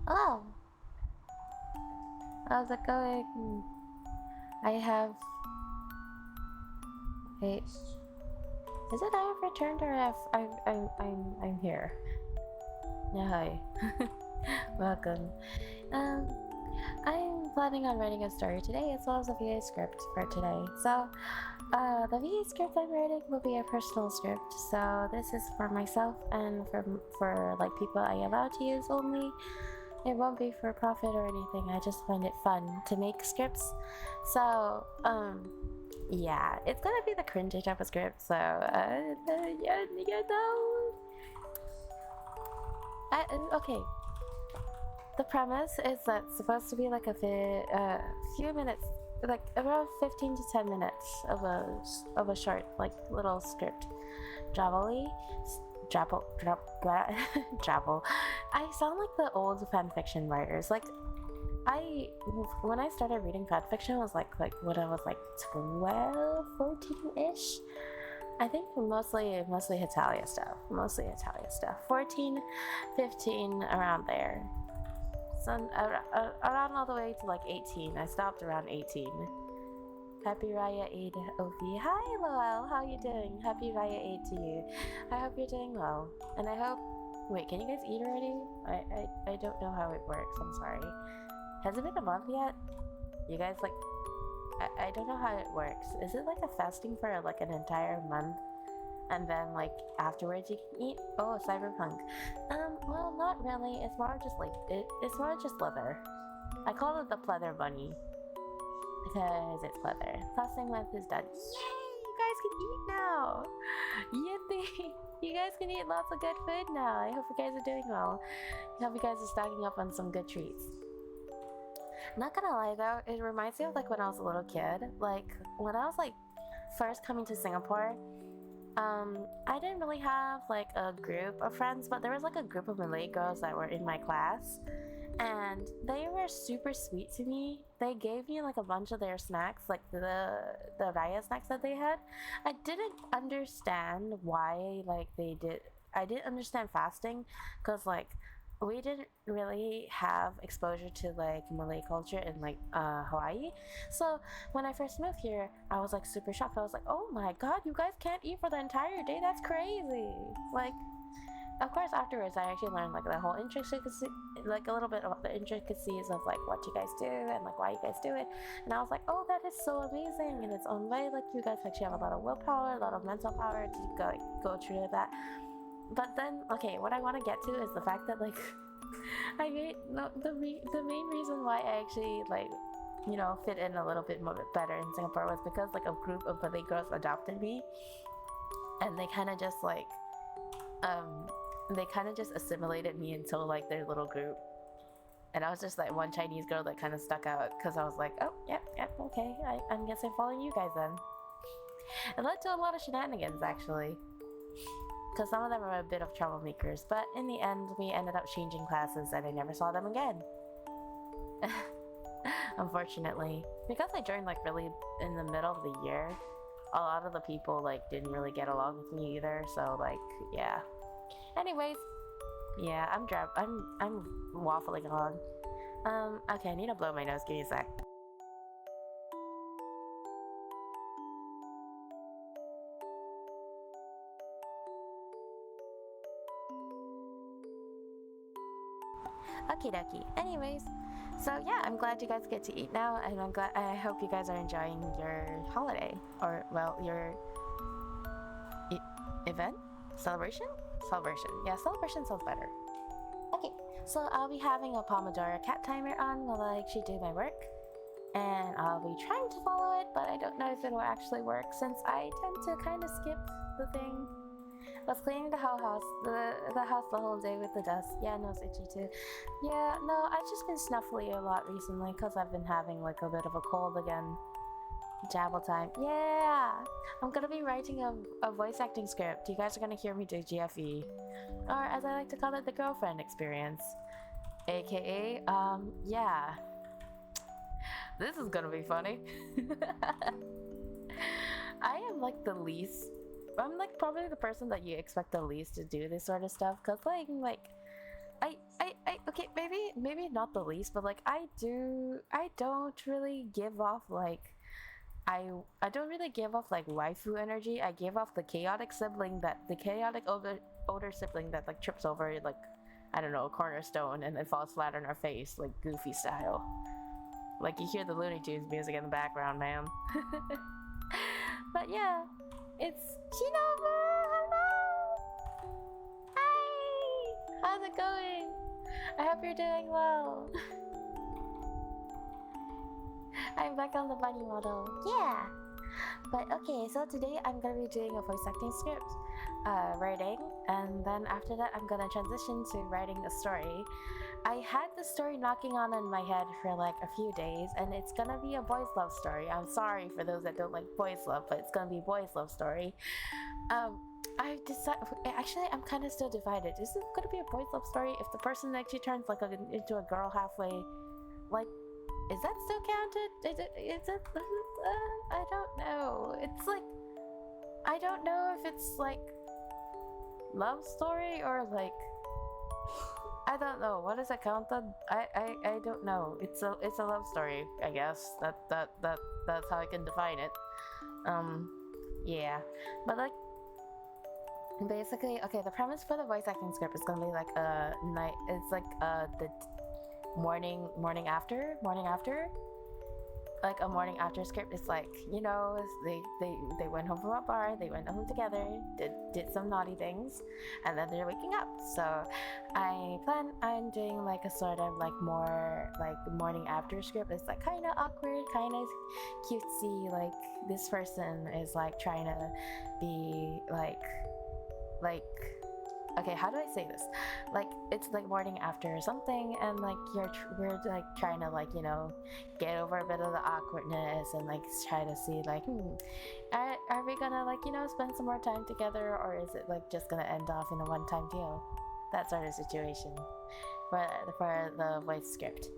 Oh, how's it going? I have. Hey, is it I have returned or if I'm here? Yeah, hi. Welcome. Um, I'm planning on writing a story today as well as a VA script for today. So, the VA script I'm writing will be a personal script. So this is for myself and for like people I allow to use only. It won't be for profit or anything. I just find it fun to make scripts. So, yeah, it's gonna be the cringy type of script. So, yeah, you know. Okay. The premise is that it's supposed to be like a few minutes, like around 15 to 10 minutes of a short, like little script. Drabble, drabble. I sound like the old fanfiction writers. Like when I started reading fanfiction was like when I was like 12, 14-ish. I think mostly Italia stuff. 14, 15, around there. So around all the way to like 18. I stopped around 18. Happy Raya Eid, Opie. Hi, Loel. How you doing? Happy Raya Eid to you. I hope you're doing well. And I hope... Wait, can you guys eat already? I don't know how it works. I'm sorry. Has it been a month yet? You guys, like... I don't know how it works. Is it like a fasting for like an entire month? And then like afterwards you can eat? Oh, cyberpunk. Well, not really. It's more just like... It's more just leather. I call it the pleather bunny. Because it's pleather. Fasting month is done. Yay! You guys can eat now! Yippee! You guys can eat lots of good food now. I hope you guys are doing well. I hope you guys are stocking up on some good treats. Not gonna lie though, it reminds me of like when I was a little kid. Like when I was like first coming to Singapore, I didn't really have like a group of friends, but there was like a group of Malay girls that were in my class. And they were super sweet to me. They gave me like a bunch of their snacks, like the raya snacks that they had. I didn't understand why like they did. I didn't understand fasting because like we didn't really have exposure to like Malay culture in like Hawaii. So when I first moved here, I was like super shocked. I was like, oh my god, you guys can't eat for the entire day. That's crazy. Like, of course, afterwards, I actually learned like the whole intricacy, like a little bit about the intricacies of like what you guys do and like why you guys do it. And I was like, oh, that is so amazing in its own way. Like you guys actually have a lot of willpower, a lot of mental power to go through that. But then, okay, what I want to get to is the fact that like I made no, the main reason why I actually like fit in a little bit more better in Singapore was because like a group of Malay girls adopted me, and they kind of just like assimilated me into like their little group. And I was just like one Chinese girl that kind of stuck out because I was like, oh, yep, okay, I'm guessing following you guys then. It led to a lot of shenanigans actually, because some of them were a bit of troublemakers, but in the end we ended up changing classes and I never saw them again. Unfortunately, because I joined like really in the middle of the year, a lot of the people like didn't really get along with me either, so like yeah. Anyways, yeah, I'm waffling on. Okay, I need to blow my nose. Give me a sec. Okie dokie. Anyways, so yeah, I'm glad you guys get to eat now, and I hope you guys are enjoying your holiday, or well, your event, celebration. Yeah, celebration sounds better. Okay, so I'll be having a Pomodoro cat timer on while I actually do my work. And I'll be trying to follow it, but I don't know if it'll actually work since I tend to kind of skip the thing. I was cleaning the whole house, the house the whole day with the dust. Yeah, no, it's itchy too. Yeah, no, I've just been snuffly a lot recently because I've been having like a bit of a cold again. Jabble time. Yeah! I'm gonna be writing a voice acting script. You guys are gonna hear me do GFE. Or as I like to call it, the girlfriend experience. AKA, yeah. This is gonna be funny. I am like the least... I'm like probably the person that you expect the least to do this sort of stuff. Cause like okay, maybe not the least, but like I don't really give off like I don't really give off like waifu energy. I give off the chaotic older sibling that like trips over like, I don't know, a cornerstone and then falls flat on her face, like Goofy style. Like you hear the Looney Tunes music in the background, man. But yeah, it's Shinobu. Hello. Hi. How's it going? I hope you're doing well. I'm back on the bunny model. Yeah. But okay, so today I'm gonna be doing a voice acting script, writing, and then after that I'm gonna transition to writing a story. I had the story knocking on in my head for like a few days, and it's gonna be a boys' love story. I'm sorry for those that don't like boys' love, but it's gonna be a boys' love story. I decided. Actually, I'm kind of still divided. Is it gonna be a boys' love story if the person actually turns like into a girl halfway? Like, is that still counted? Is it? I don't know. It's like, I don't know if it's like love story or like, I don't know. What is it counted? I don't know. It's a love story, I guess. That's how I can define it. Yeah. But like, basically, okay, the premise for the voice acting script is gonna be like a night. It's like the morning after, like a morning after script. It's like, you know, they went home from a bar, they went home together, did some naughty things, and then they're waking up. So I plan on doing like a sort of like more like morning after script. It's like kind of awkward, kind of cutesy. Like this person is like trying to be like okay, how do I say this? Like it's like morning after or something, and like we're like trying to like, you know, get over a bit of the awkwardness and like try to see like, are we gonna like, you know, spend some more time together, or is it like just gonna end off in a one-time deal? That sort of situation for the voice script.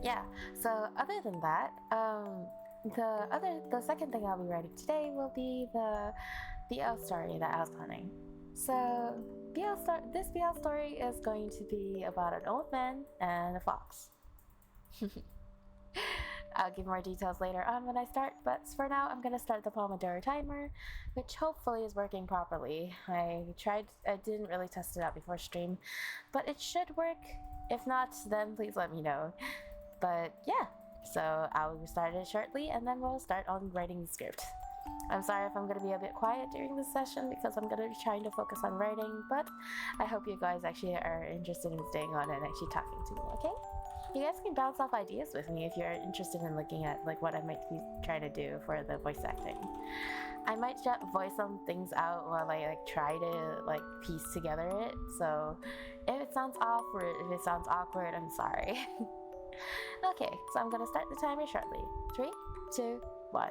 Yeah. So other than that, the second thing I'll be writing today will be the BL story that I was planning. So this BL story is going to be about an old man and a fox. I'll give more details later on when I start, but for now I'm gonna start the Pomodoro timer, which hopefully is working properly. I didn't really test it out before stream, but it should work. If not, then please let me know. But yeah, so I'll start it shortly and then we'll start on writing the script. I'm sorry if I'm going to be a bit quiet during this session because I'm going to be trying to focus on writing, but I hope you guys actually are interested in staying on and actually talking to me, okay? You guys can bounce off ideas with me if you're interested in looking at like what I might be trying to do for the voice acting. I might voice some things out while I like try to like piece together it, so if it sounds awkward, I'm sorry. Okay, so I'm gonna start the timer shortly. 3, 2, 1.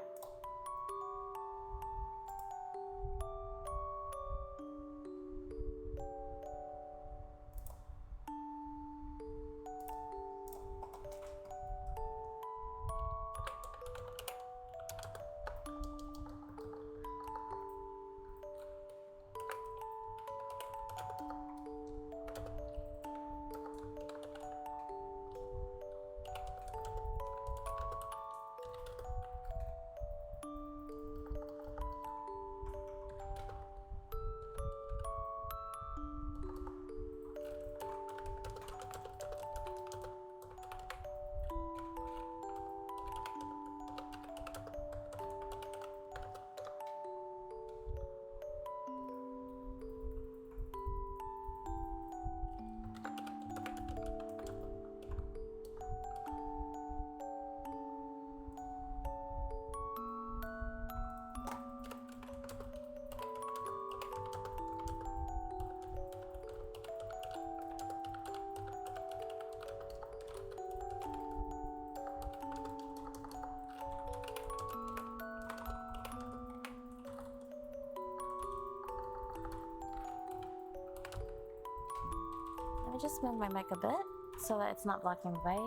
Let me just move my mic a bit so that it's not blocking the way.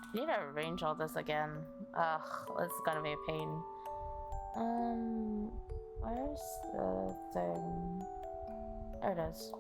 I need to arrange all this again. Ugh, this is gonna be a pain. Where's the thing? There it is.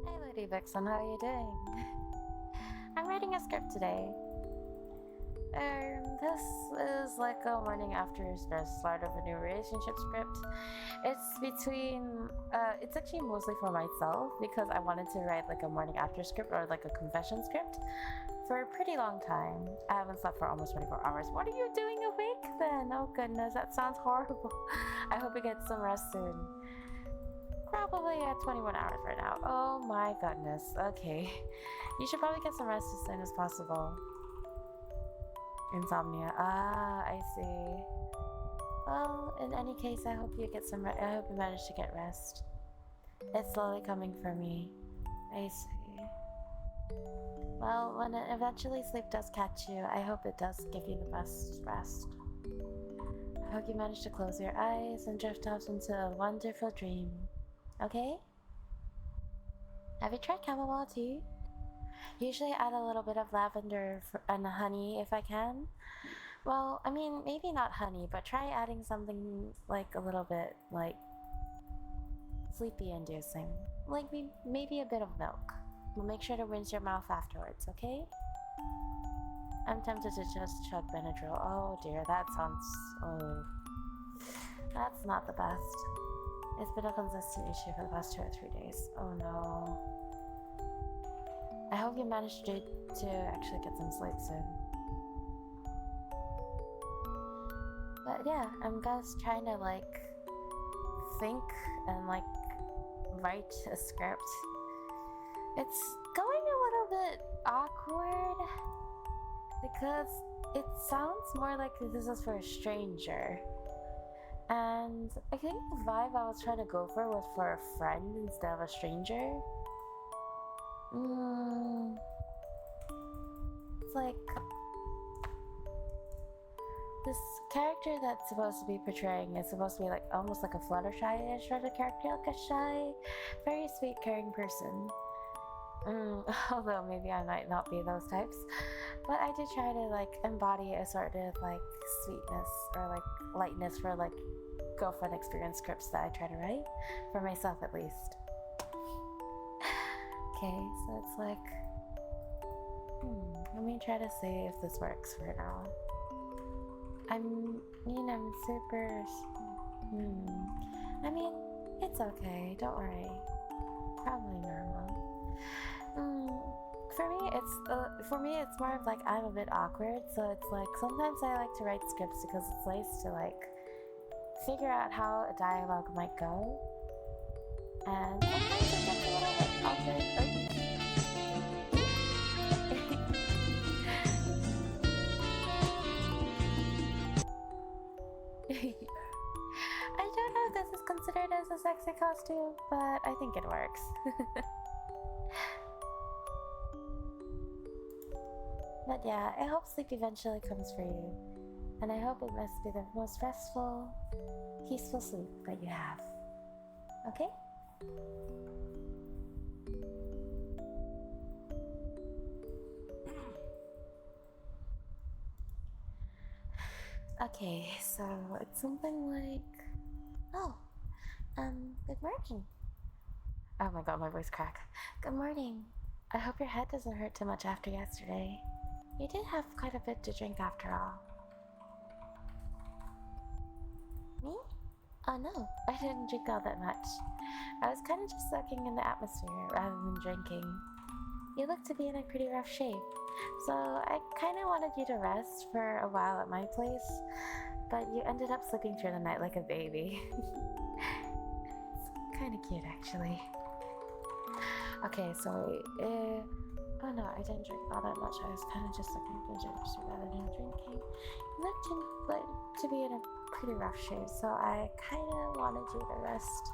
Hi, Lady Vixen, how are you doing? I'm writing a script today. This is like a morning after the start of a new relationship script. It's it's actually mostly for myself because I wanted to write like a morning after script or like a confession script for a pretty long time. I haven't slept for almost 24 hours. What are you doing awake then? Oh goodness, that sounds horrible. I hope you get some rest soon. Probably at 21 hours right now. Oh my goodness. Okay. You should probably get some rest as soon as possible. Insomnia. Ah, I see. Well, in any case, I hope you get some I hope you manage to get rest. It's slowly coming for me. I see. Well, when eventually sleep does catch you, I hope it does give you the best rest. I hope you manage to close your eyes and drift off into a wonderful dream. Okay? Have you tried chamomile tea? Usually add a little bit of lavender and honey if I can. Well, I mean, maybe not honey, but try adding something like a little bit like sleepy inducing. Like maybe a bit of milk. But make sure to rinse your mouth afterwards, okay? I'm tempted to just chug Benadryl. Oh dear, that sounds... oh... That's not the best. It's been a consistent issue for the past 2 or 3 days. Oh no. I hope you manage to actually get some sleep soon. But yeah, I'm just trying to like think and like write a script. It's going a little bit awkward because it sounds more like this is for a stranger. And I think the vibe I was trying to go for was for a friend instead of a stranger. It's like this character that's supposed to be portraying is supposed to be like almost like a Fluttershy-ish sort of character, like a shy, very sweet, caring person. Although maybe I might not be those types, but I did try to like embody a sort of like sweetness or like lightness for like girlfriend experience scripts that I try to write for myself at least. Okay, so it's like Let me try to see if this works for now. I'm super... I mean, it's okay, don't worry. Probably normal. For me, it's more of like I'm a bit awkward, so it's like sometimes I like to write scripts because it's nice to like figure out how a dialogue might go. And sometimes it gets a little bit awkward. I don't know if this is considered as a sexy costume, but I think it works. But yeah, I hope sleep eventually comes for you. And I hope it must be the most restful, peaceful sleep that you have. Okay? Okay, so it's something like... Oh, good morning. Oh my god, my voice cracked. Good morning. I hope your head doesn't hurt too much after yesterday. You did have quite a bit to drink after all. Me? Oh no, I didn't drink all that much. I was kind of just soaking in the atmosphere rather than drinking. You look to be in a pretty rough shape, so I kind of wanted you to rest for a while at my place, but you ended up sleeping through the night like a baby. It's kind of cute, actually. Okay, so oh no, I didn't drink all that much. I was kind of just looking for juice rather than drinking. You looked to be in a pretty rough shape, so I kind of wanted you to rest.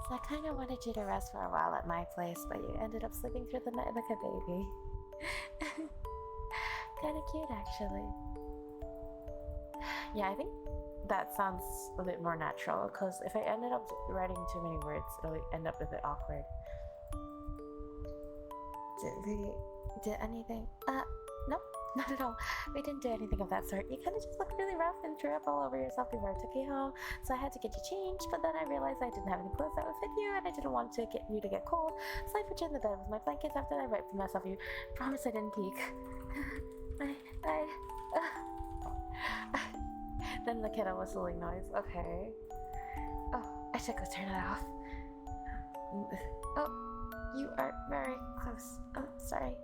So I kind of wanted you to rest for a while at my place, but you ended up sleeping through the night like a baby. Kind of cute, actually. Yeah, I think that sounds a bit more natural, because if I ended up writing too many words, it'll end up a bit awkward. Did anything? Nope, not at all. We didn't do anything of that sort. You kind of just looked really rough and threw up all over yourself before I took you home, so I had to get you changed, but then I realized I didn't have any clothes that would fit you, and I didn't want to get you to get cold, so I put you in the bed with my blankets after I wiped the mess off you. Promise I didn't peek. Then the kiddo whistling noise. Okay. Oh, I should go turn it off. Oh, you are very close. Oh, sorry.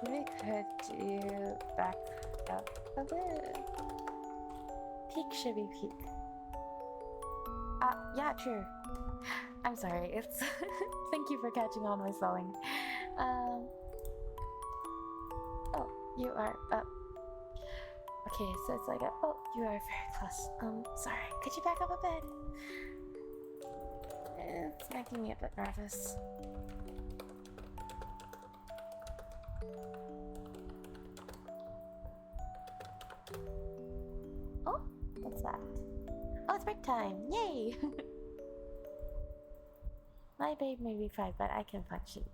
Maybe could you back up a bit? Peak should be peak. Yeah, true. I'm sorry, it's... Thank you for catching on my spelling. Oh, you are up. Okay, so it's like oh, you are very close. Sorry, could you back up a bit? It's making me a bit nervous. Oh, what's that? Oh, it's break time! Yay! My babe may be fried, but I can function.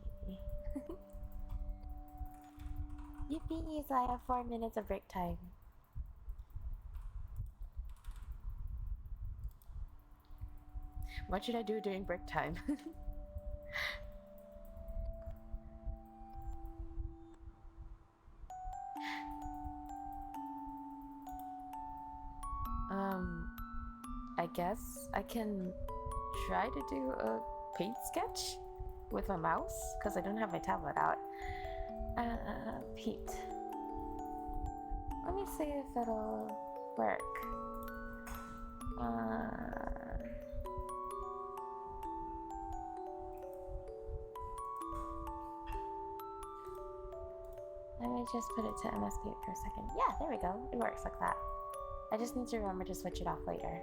Yippee! So I have 4 minutes of break time. What should I do during break time? I guess I can try to do a paint sketch with my mouse, because I don't have my tablet out. Paint. Let me see if it'll work. Let me just put it to MS Paint for a second. Yeah, there we go. It works like that. I just need to remember to switch it off later.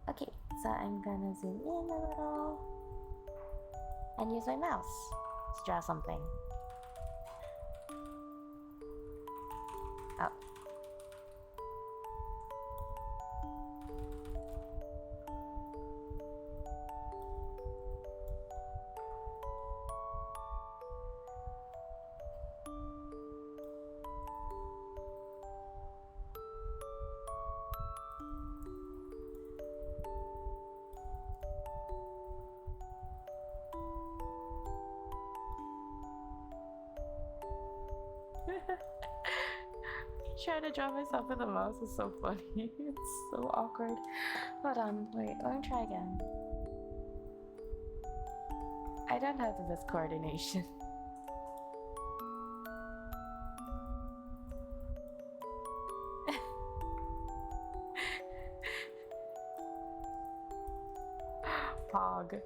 Okay, so I'm gonna zoom in a little and use my mouse to draw something. Oh. Trying to draw myself with the mouse is so funny. It's so awkward. Hold on, wait, let me try again. I don't have the best coordination. Pog.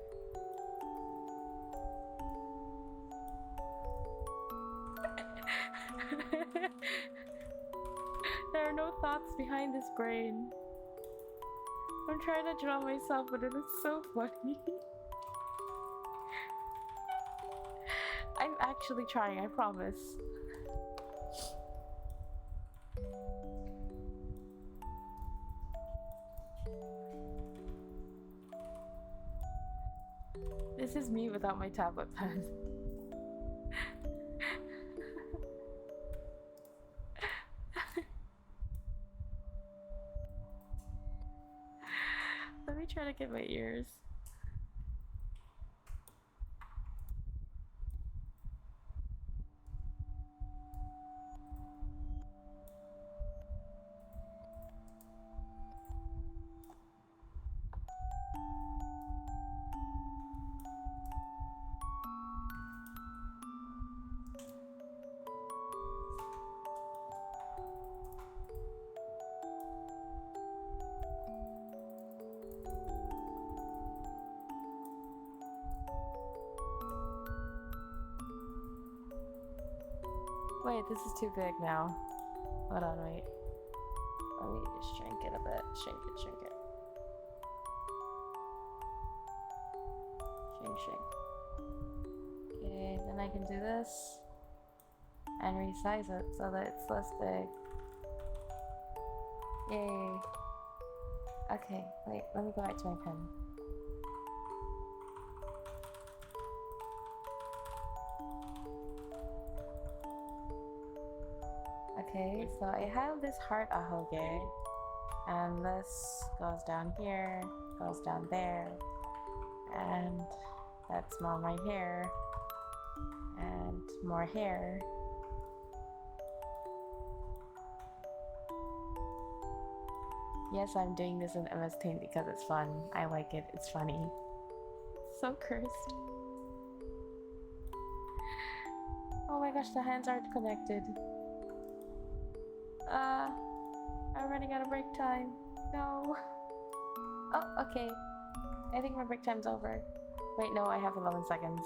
There are no thoughts behind this brain. I'm trying to draw myself, but it is so funny. I'm actually trying, I promise. This is me without my tablet pen. Let me try to get my ears. Wait, this is too big now. Hold on, wait. Let me just shrink it a bit. Shrink it, shrink it. Shrink, shrink. Okay, then I can do this. And resize it so that it's less big. Yay. Okay, wait, let me go back to my pen. Okay, so I have this heart ahoge, and this goes down here, goes down there, and that's more my hair, and more hair. Yes, I'm doing this in MS Paint because it's fun. I like it, it's funny. So cursed. Oh my gosh, the hands aren't connected. I'm running out of break time. No. Oh, okay. I think my break time's over. Wait, no, I have 11 seconds.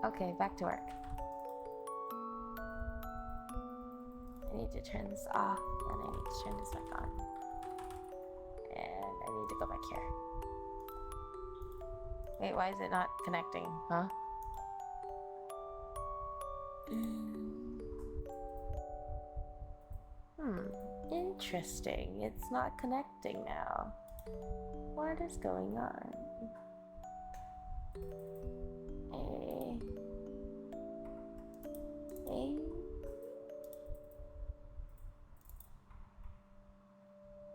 Okay, back to work. I need to turn this off, and I need to turn this back on. And I need to go back here. Wait, why is it not connecting, huh? Interesting. It's not connecting now. What is going on?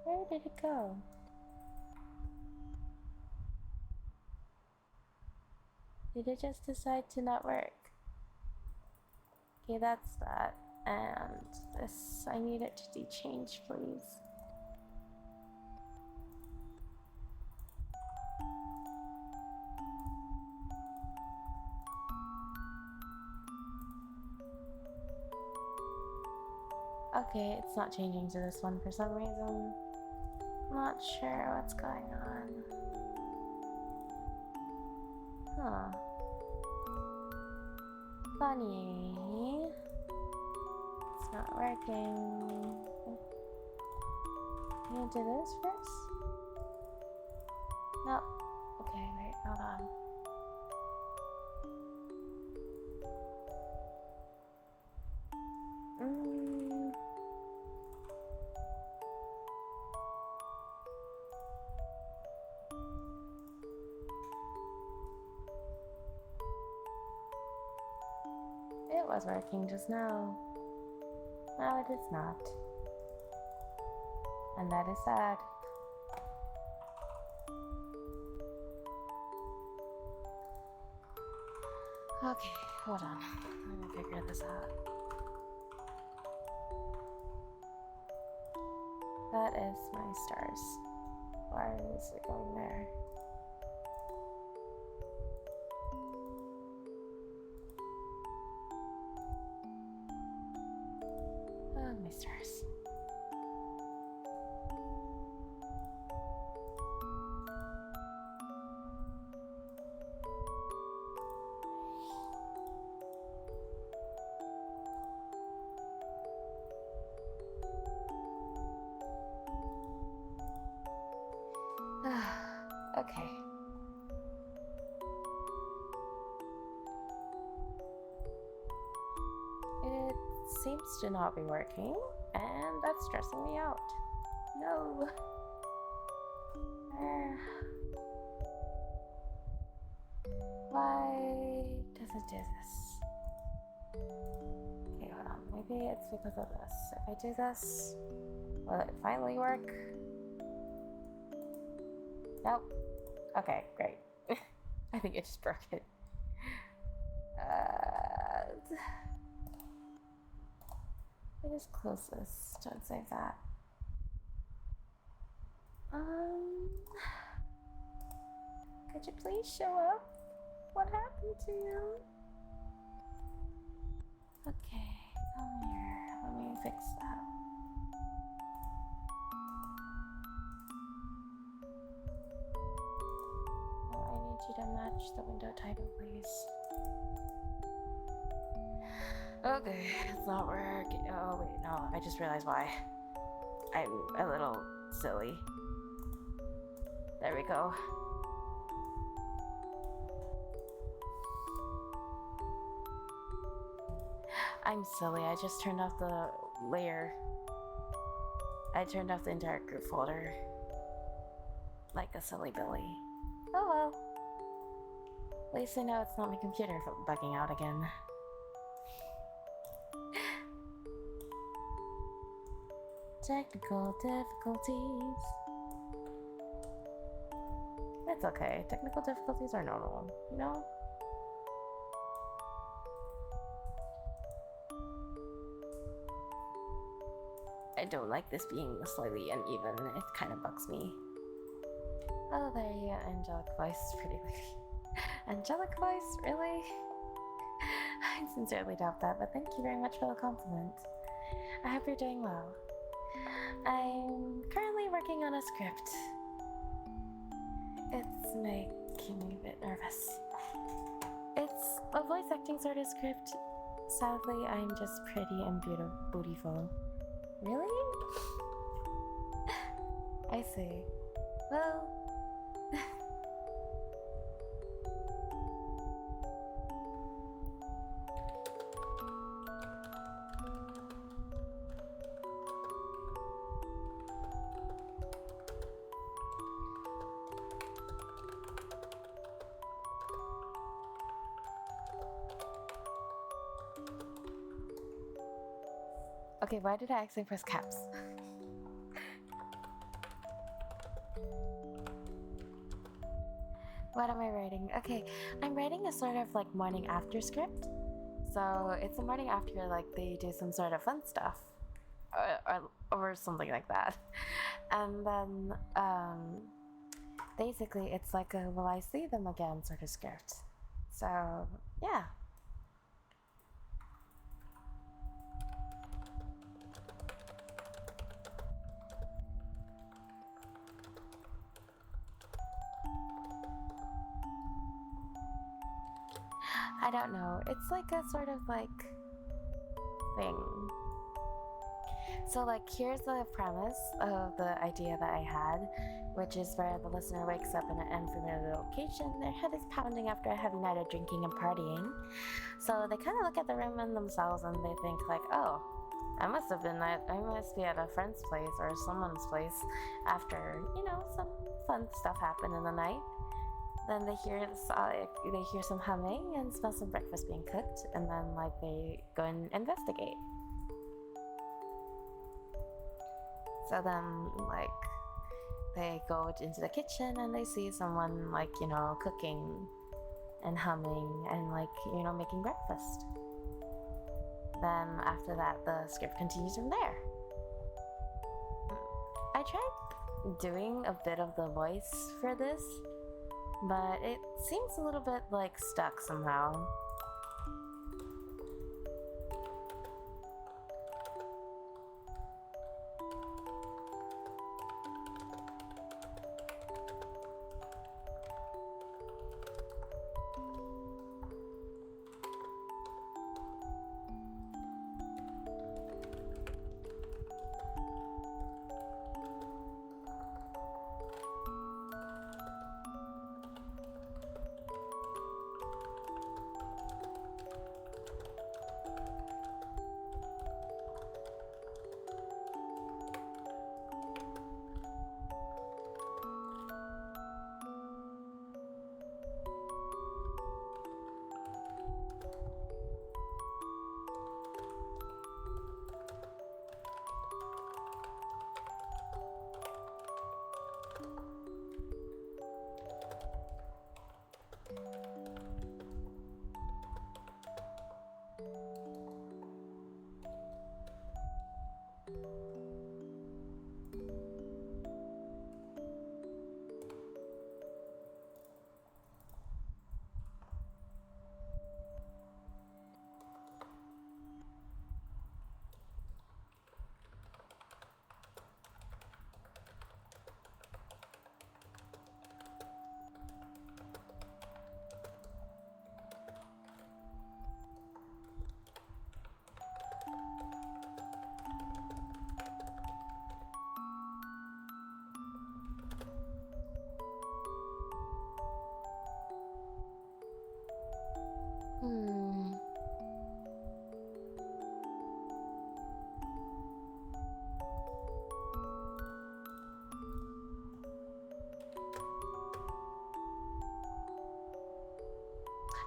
Where did it go? Did it just decide to not work? Okay, that's that. And this, I need it to de-change, please. Okay, it's not changing to this one for some reason. Not sure what's going on. Huh. Funny. It's not working. Can you do this first? No. Okay, wait, hold on. It was working just now. Now it is not. And that is sad. Okay, hold on. Let me figure this out. That is my stars. Why is it going there? Oh, my stars. Okay. It seems to not be working, and that's stressing me out. No. Why does it do this? Okay, hold on. Maybe it's because of this. If I do this, will it finally work? Nope. Okay, great. I think it just broke it. I just close this. Don't save that. Could you please show up? What happened to you? Okay, come here. Let me fix that. Oh, I need you to match the window title, please. Okay, it's not working. Oh, wait, no, I just realized why. I'm a little silly. There we go. I'm silly, I just turned off the layer. I turned off the entire group folder. Like a silly Billy. Oh well. At least I know it's not my computer bugging out again. Technical difficulties. It's okay. Technical difficulties are normal, you know? I don't like this being slightly uneven. It kind of bugs me. Oh, there you go. Angelic voice. Pretty lady. Angelic voice? Really? I sincerely doubt that, but thank you very much for the compliment. I hope you're doing well. I'm currently working on a script. It's making me a bit nervous. It's a voice acting sort of script. Sadly, I'm just pretty and beautiful. Really? I see. Well... Okay, why did I actually press caps? What am I writing? Okay, I'm writing a sort of like morning after script. So it's a morning after like they do some sort of fun stuff. Or something like that. And then basically it's like a will I see them again sort of script. So yeah. I don't know. It's like a sort of like thing. So like here's the premise of the idea that I had, which is where the listener wakes up in an unfamiliar location. Their head is pounding after a heavy night of drinking and partying. So they kind of look at the room and themselves and they think like, oh, I must be at a friend's place or someone's place after, you know, some fun stuff happened in the night. Then they hear some humming and smell some breakfast being cooked, and then like they go and investigate. So then like they go into the kitchen and they see someone like, you know, cooking and humming and like, you know, making breakfast. Then after that, the script continues from there. I tried doing a bit of the voice for this, but it seems a little bit like stuck somehow.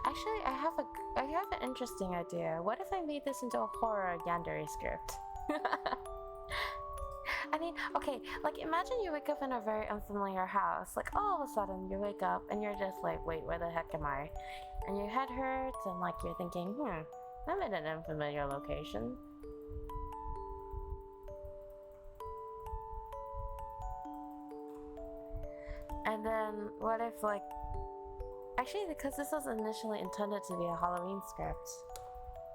Actually, I have an interesting idea. What if I made this into a horror yandere script? I mean, okay, like imagine you wake up in a very unfamiliar house. Like all of a sudden you wake up and you're just like, wait, where the heck am I? And your head hurts and like you're thinking, I'm in an unfamiliar location. And then what if like, actually because this was initially intended to be a Halloween script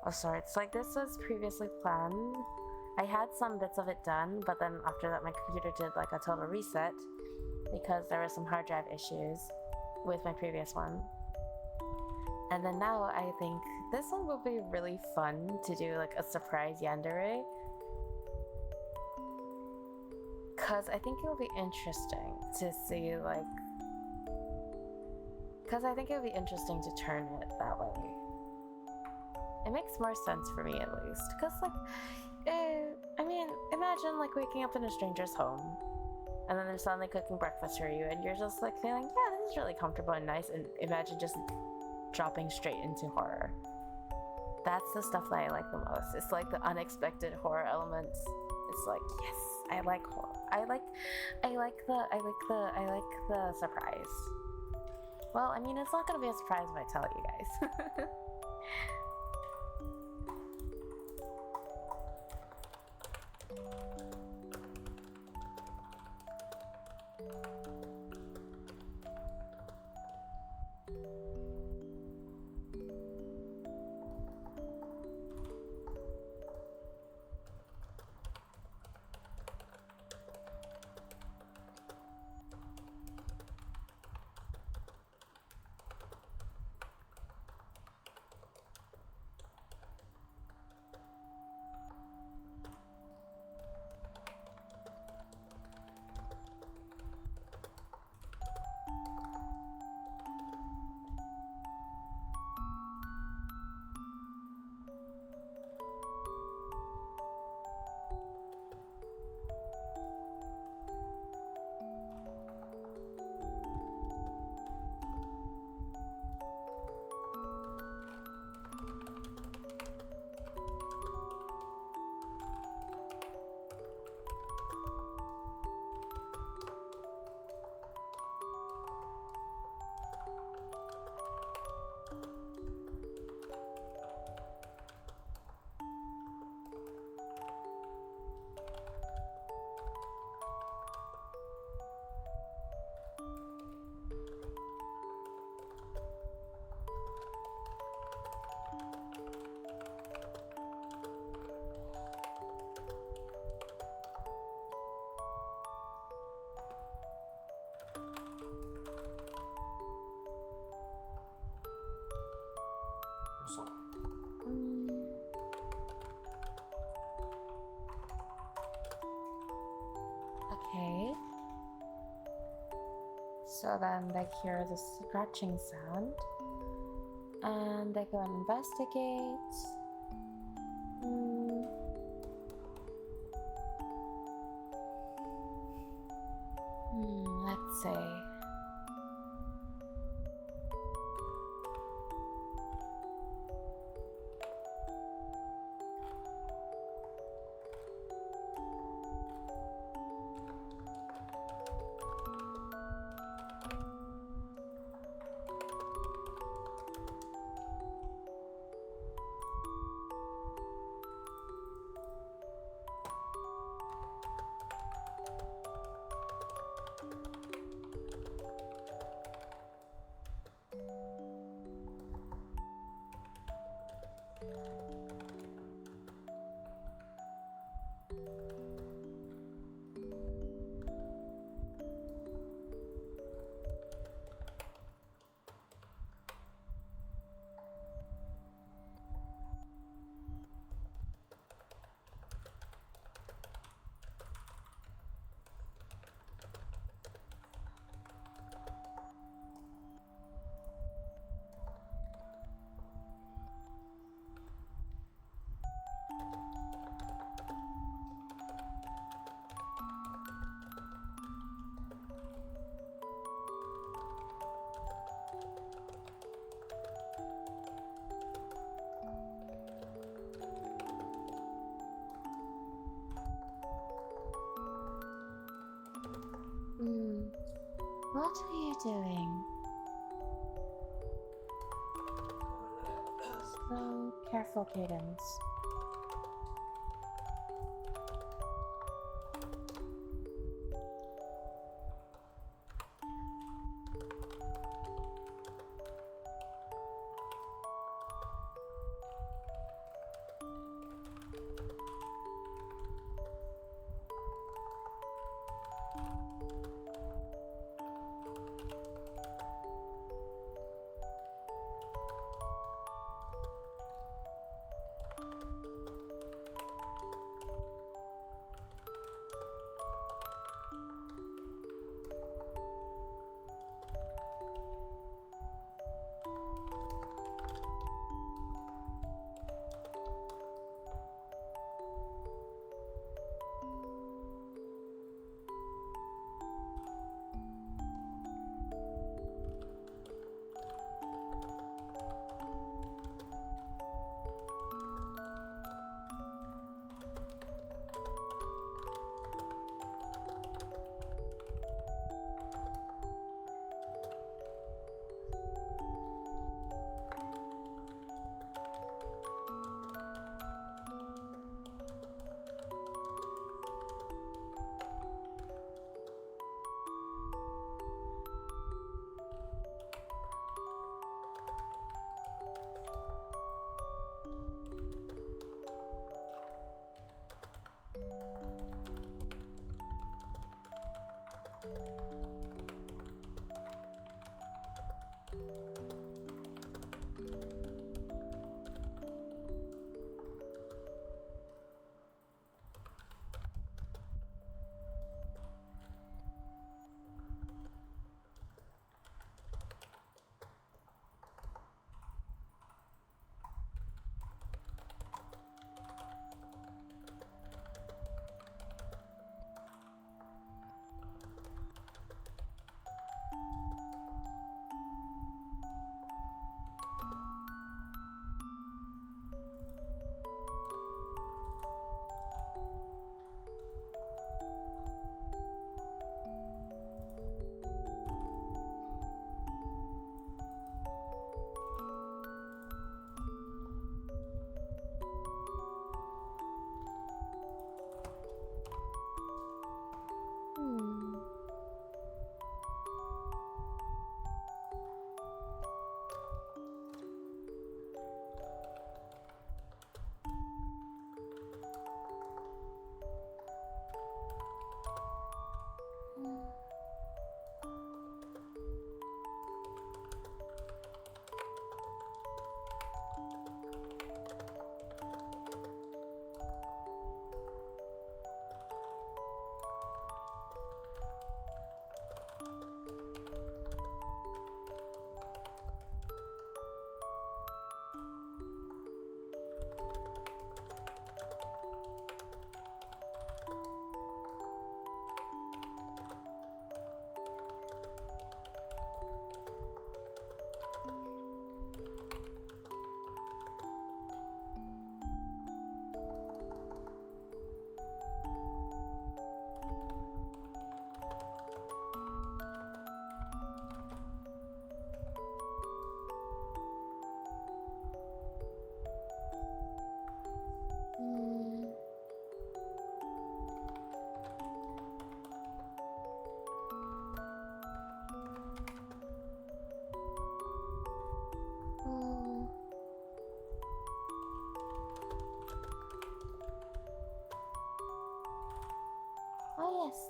of sorts, like this was previously planned. I had some bits of it done, but then after that my computer did like a total reset because there were some hard drive issues with my previous one. And then now I think this one will be really fun to do like a surprise yandere. Cause I think it will be interesting to see like, cause I think it would be interesting to turn it that way. It makes more sense for me at least, cause like, I mean, imagine like waking up in a stranger's home, and then they're suddenly cooking breakfast for you, and you're just like feeling, yeah, this is really comfortable and nice, and imagine just dropping straight into horror. That's the stuff that I like the most. It's like the unexpected horror elements. It's like, yes, I like horror. I like the surprise. Well, I mean, it's not gonna be a surprise if I tell you guys. So then they hear the scratching sound and they go and investigate. Let's see. What are you doing? Slow, careful cadence.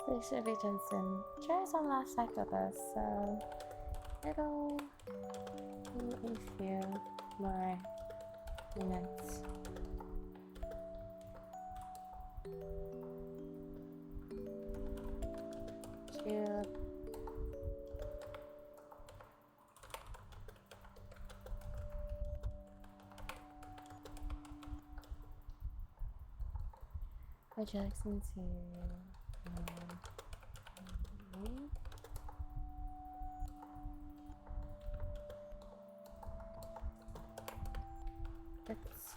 This should be done soon. Try some last cycle of this, so it'll be a few more minutes. Cute. Would you like some cereal? It's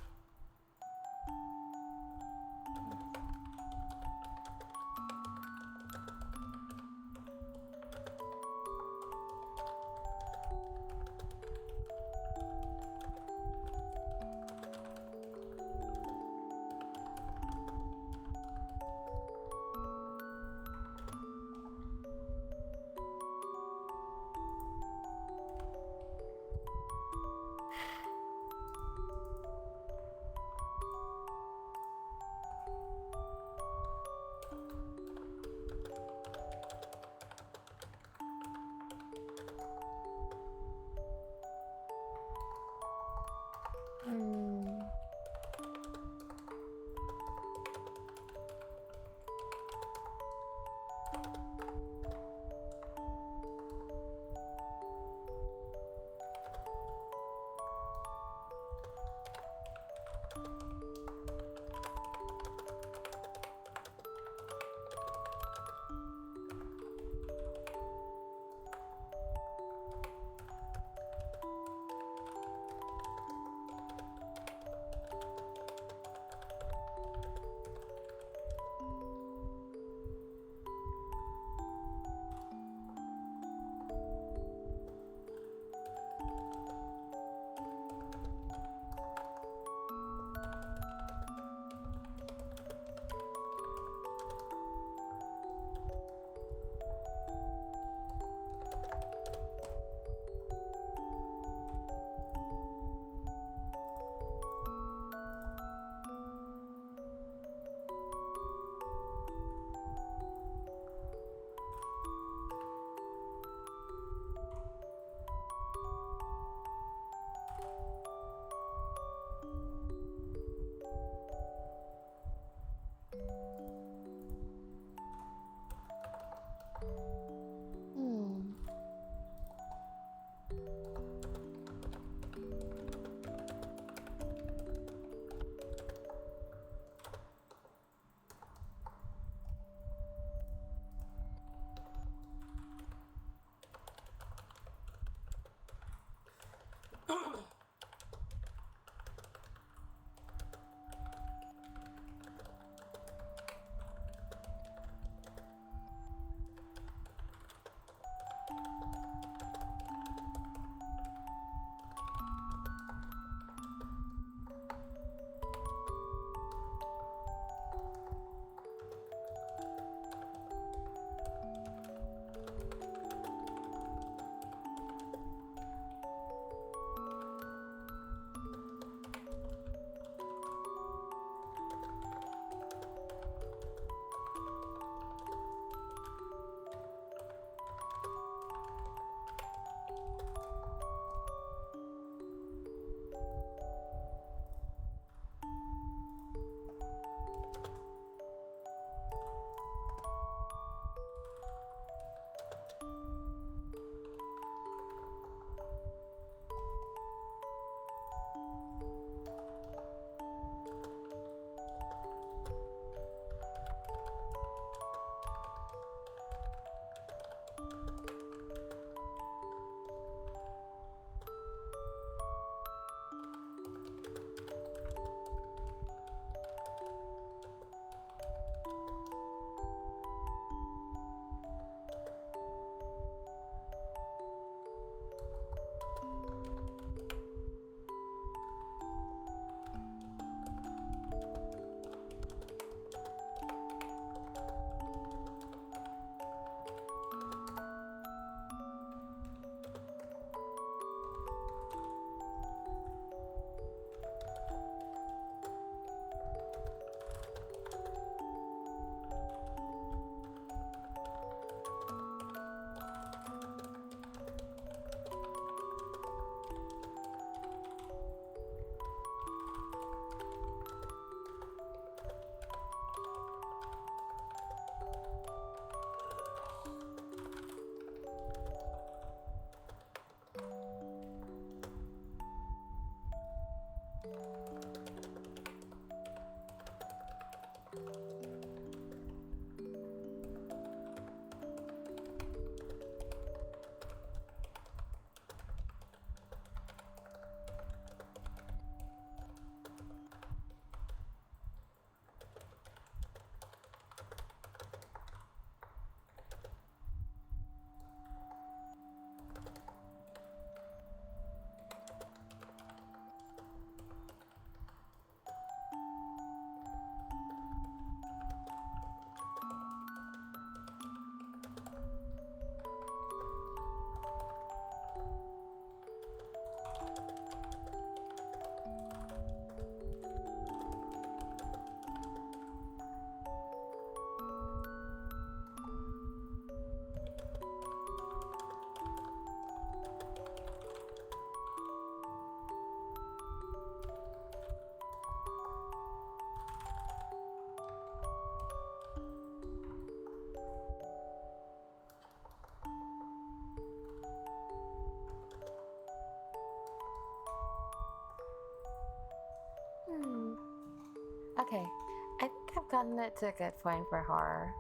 gotten it to a good point for horror.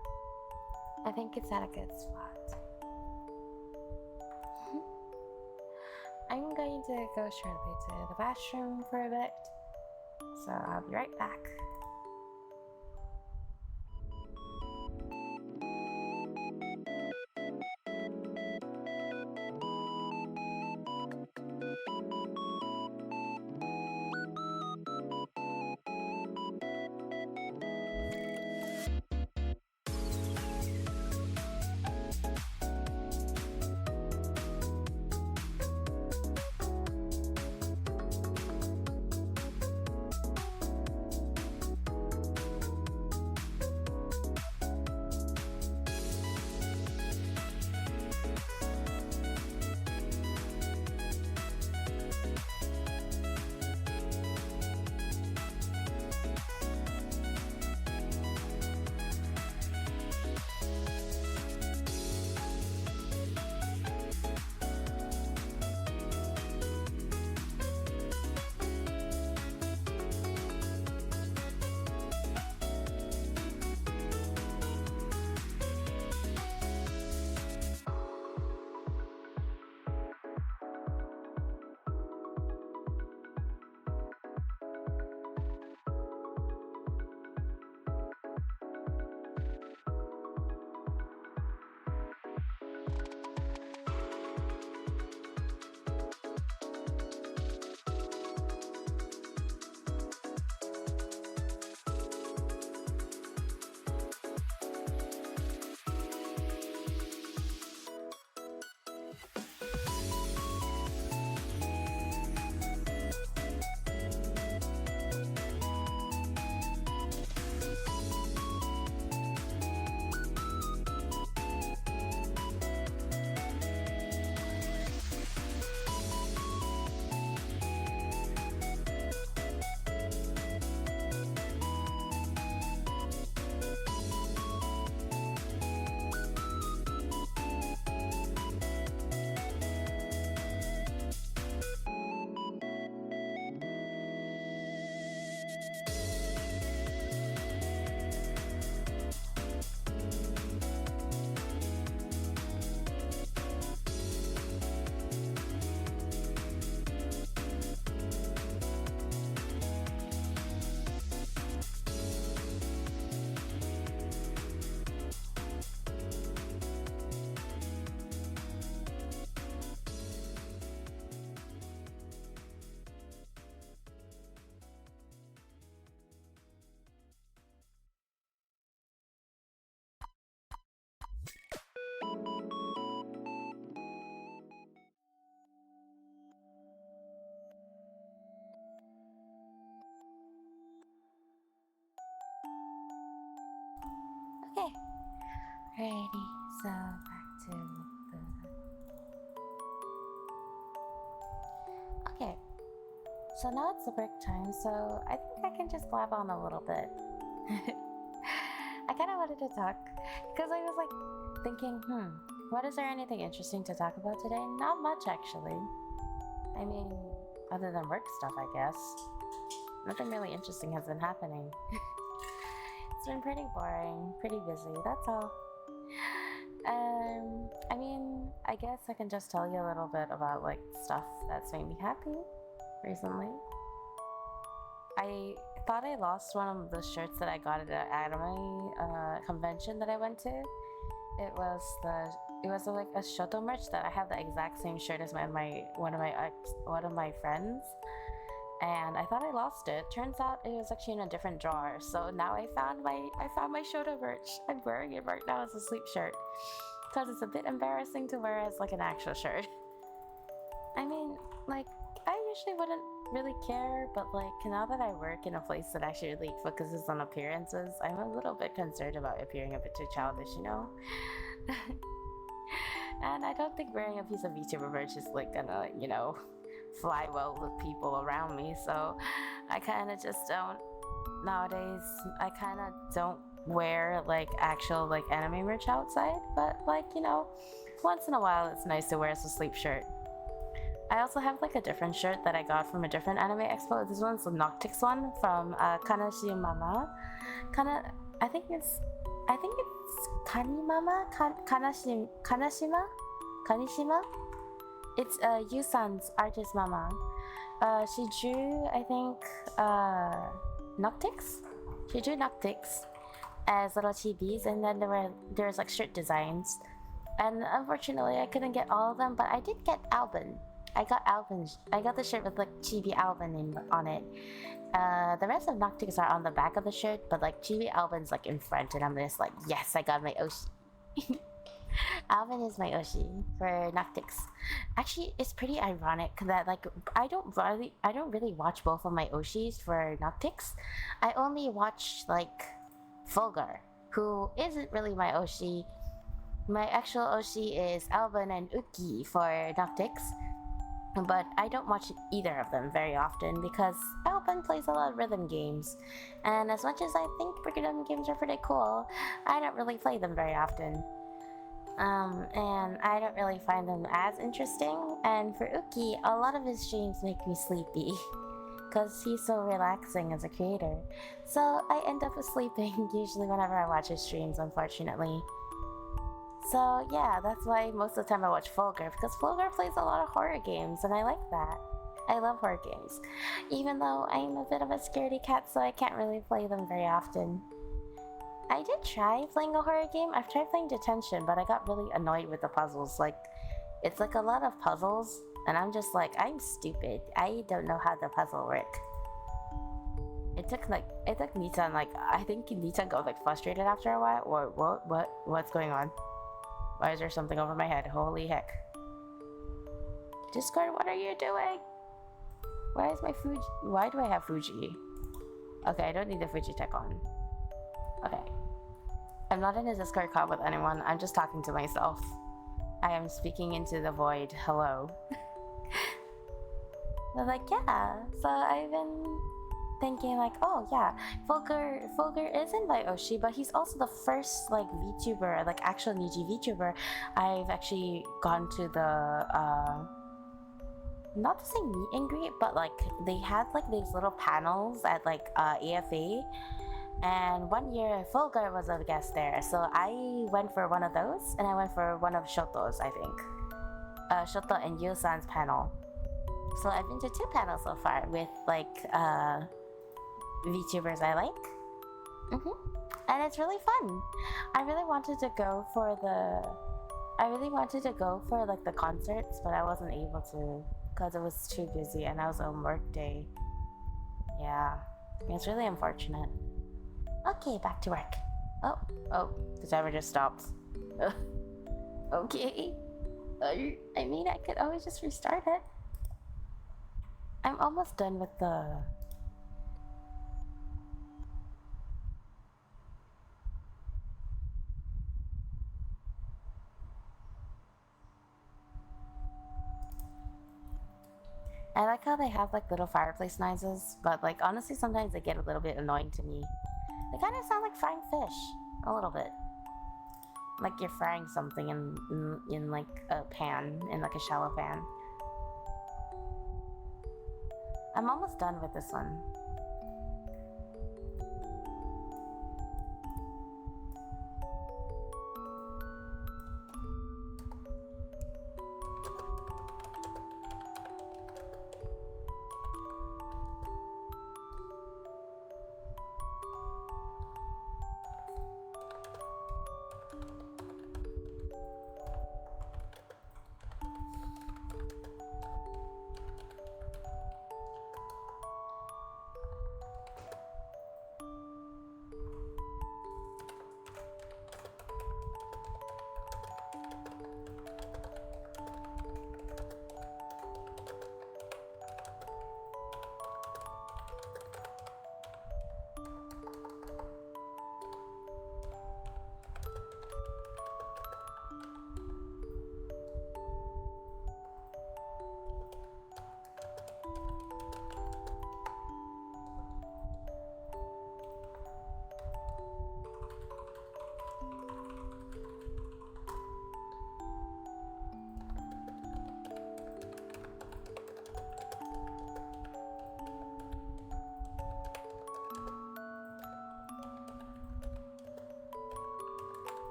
I think it's at a good spot. I'm going to go shortly to the bathroom for a bit, so I'll be right back. Okay. Alrighty, so back to the... Okay. So now it's the break time, so I think I can just blab on a little bit. I kind of wanted to talk, because I was like thinking, what is there anything interesting to talk about today? Not much, actually. I mean, other than work stuff, I guess. Nothing really interesting has been happening. It's been pretty boring, pretty busy, that's all. I mean, I guess I can just tell you a little bit about like stuff that's made me happy recently. I thought I lost one of the shirts that I got at an anime convention that I went to. It was like a Shoto merch that I have the exact same shirt as one of my friends. And I thought I lost it. Turns out it was actually in a different drawer. So now I found my Shoto merch. I'm wearing it right now as a sleep shirt. Because it's a bit embarrassing to wear as like an actual shirt. I mean, like, I usually wouldn't really care, but like now that I work in a place that actually really focuses on appearances, I'm a little bit concerned about appearing a bit too childish, you know? And I don't think wearing a piece of VTuber merch is like gonna, you know, fly well with people around me, so I kind of just don't, nowadays, I kind of don't wear like actual like anime merch outside, but like, you know, once in a while it's nice to wear as a sleep shirt. I also have like a different shirt that I got from a different anime expo. This one's the Noctix one from Kanashimama. I think it's Kanimama Kanashima Kanishima. It's Yusan's artist mama. She drew, I think, Noctics. She drew Noctics as little chibis, and then there was like shirt designs. And unfortunately, I couldn't get all of them, but I did get Albin. I got Albin. I got the shirt with like chibi Albin on it. The rest of Noctics are on the back of the shirt, but like chibi Albin's like in front, and I'm just like, yes, I got my Oshi. Alvin is my Oshi for Noctics. Actually, it's pretty ironic that like I don't really watch both of my Oshis for Noctics. I only watch like Fulgur, who isn't really my Oshi. My actual Oshi is Alvin and Uki for Noctics, but I don't watch either of them very often because Alvin plays a lot of rhythm games, and as much as I think rhythm games are pretty cool, I don't really play them very often. And I don't really find them as interesting. And for Uki, a lot of his streams make me sleepy because he's so relaxing as a creator. So I end up sleeping usually whenever I watch his streams, unfortunately. So yeah, that's why most of the time I watch Fulgur, because Fulgur plays a lot of horror games, and I like that. I love horror games, even though I'm a bit of a scaredy cat, so I can't really play them very often. I did try playing a horror game. I've tried playing Detention, but I got really annoyed with the puzzles. Like, it's like a lot of puzzles, and I'm just like, I'm stupid. I don't know how the puzzle work. It took Nitan, like, I think Nitan got like frustrated after a while. Or what's going on? Why is there something over my head? Holy heck. Discord, what are you doing? Why is my Fuji? Why do I have Fuji? Okay, I don't need the Fuji tech on. Okay. I'm not in a Discord call with anyone. I'm just talking to myself. I am speaking into the void. Hello. But like, yeah. So I've been thinking like, oh yeah, Fulgur isn't by Oshi, but he's also the first like VTuber, like actual Niji VTuber I've actually gone to the not to say meet and greet, but like they had like these little panels at like AFA, and one year Fulgur was a guest there, so I went for one of those, and I went for one of Shoto's, I think. Shoto and Yusan's panel. So I've been to 2 panels so far with like VTubers I like. And it's really fun. I really wanted to go for like the concerts, but I wasn't able to because it was too busy and I was on work day. Yeah, it's really unfortunate. Okay, back to work. Oh, the timer just stopped. Okay. I mean, I could always just restart it. I'm almost done with the... I like how they have like little fireplace noises, but like honestly sometimes they get a little bit annoying to me. They kind of sound like frying fish, a little bit. Like you're frying something in like a pan, in like a shallow pan. I'm almost done with this one.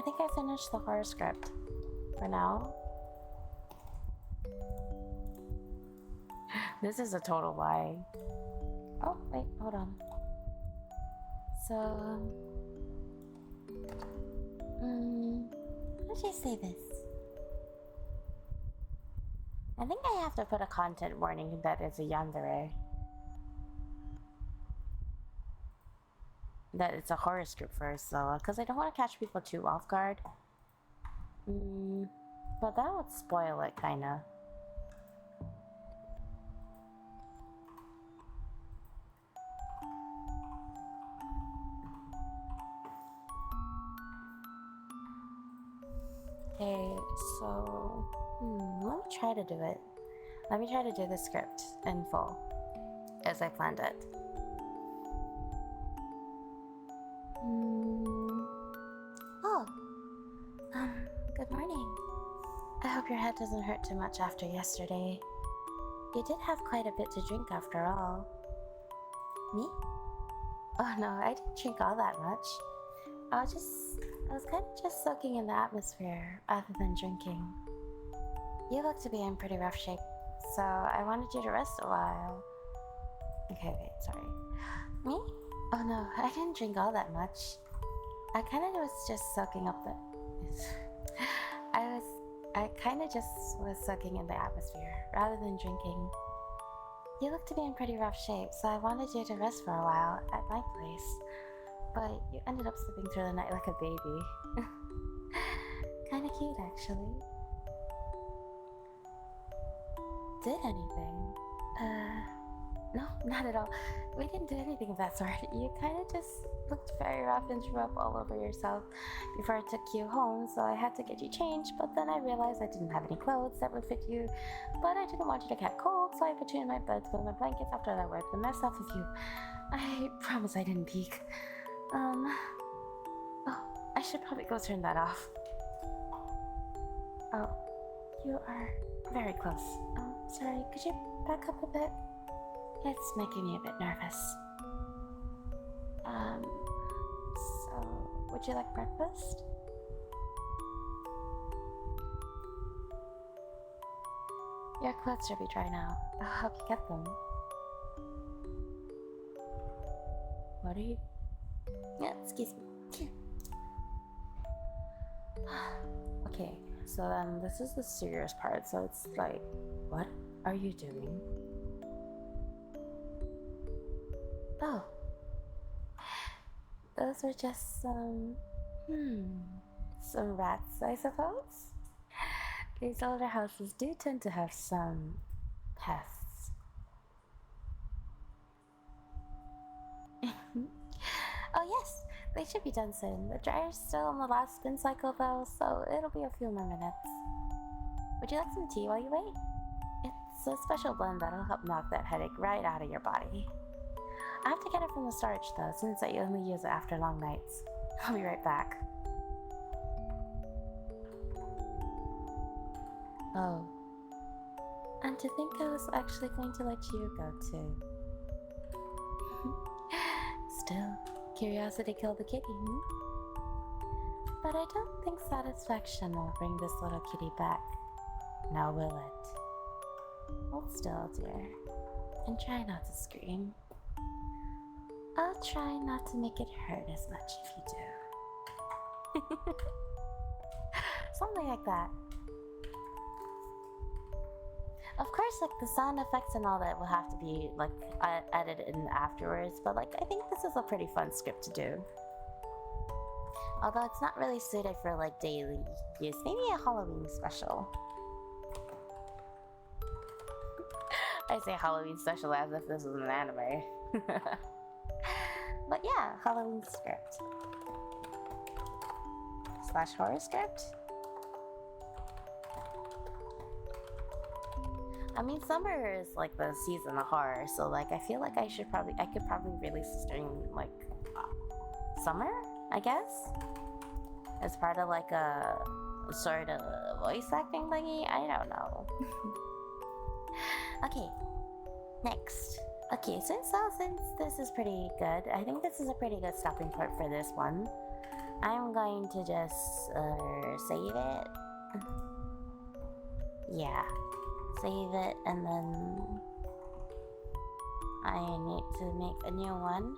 think I finished the horror script for now. This is a total lie. Oh, wait, hold on. So, how should I say this? I think I have to put a content warning that it's a yandere. That it's a horror script first, though, because I don't want to catch people too off guard. But that would spoil it, kinda. Okay, so let me try to do it. Let me try to do the script in full as I planned it. Good morning. I hope your head doesn't hurt too much after yesterday. You did have quite a bit to drink after all. Me? Oh no, I didn't drink all that much. I was kind of just soaking in the atmosphere rather than drinking. You look to be in pretty rough shape, so I wanted you to rest a while. Okay, wait, sorry. Me? Oh no, I didn't drink all that much. I kind of was just soaking up the... I kind of just was soaking in the atmosphere rather than drinking. You look to be in pretty rough shape, so I wanted you to rest for a while at my place. But you ended up slipping through the night like a baby. Kinda cute, actually. Did anything? No, not at all. We didn't do anything of that sort. You kinda just looked very rough and threw up all over yourself before I took you home, so I had to get you changed, but then I realized I didn't have any clothes that would fit you, but I didn't want you to get cold, so I put you in my bed with my blankets after I wiped the mess off of you. I promise I didn't peek. Oh, I should probably go turn that off. Oh, you are very close. Sorry, could you back up a bit? It's making me a bit nervous. So, would you like breakfast? Your clothes should be dry now. I'll help you get them. What are you... Yeah, excuse me. Okay, so then this is the serious part, so it's like, what are you doing? Oh. Those are just some rats, I suppose? These older houses do tend to have some pests. Oh yes, they should be done soon. The dryer's still on the last spin cycle though, so it'll be a few more minutes. Would you like some tea while you wait? It's a special blend that'll help knock that headache right out of your body. I have to get it from the storage though, since I only use it after long nights. I'll be right back. Oh. And to think I was actually going to let you go too. Still, curiosity killed the kitty, But I don't think satisfaction will bring this little kitty back. Now will it? Hold still, dear. And try not to scream. I'll try not to make it hurt as much if you do. Something like that. Of course, like the sound effects and all that will have to be like edited in afterwards, but like I think this is a pretty fun script to do. Although it's not really suited for like daily use. Maybe a Halloween special. I say Halloween special as if this was an anime. But yeah, Halloween script. / horror script? I mean, summer is like the season of horror, so like I feel like I could probably release this during like summer, I guess? As part of like a sort of voice acting thingy? I don't know. Okay, next. Okay, since this is pretty good, I think this is a pretty good stopping point for this one. I'm going to just save it. Yeah, save it, and then I need to make a new one.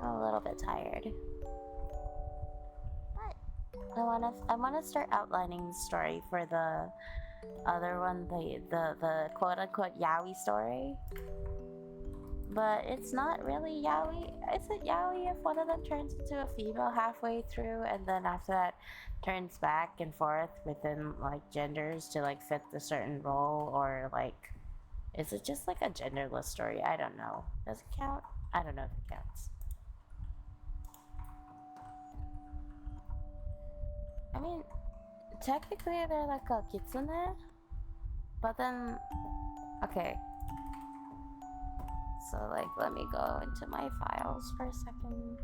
I'm a little bit tired. But I wanna start outlining the story for the other one, the quote unquote yaoi story. But it's not really yaoi. Is it yaoi if one of them turns into a female halfway through and then after that turns back and forth within like genders to like fit the certain role, or like is it just like a genderless story? I don't know. Does it count? I don't know if it counts. I mean, technically they're like a kitsune, but then okay. So like let me go into my files for a second.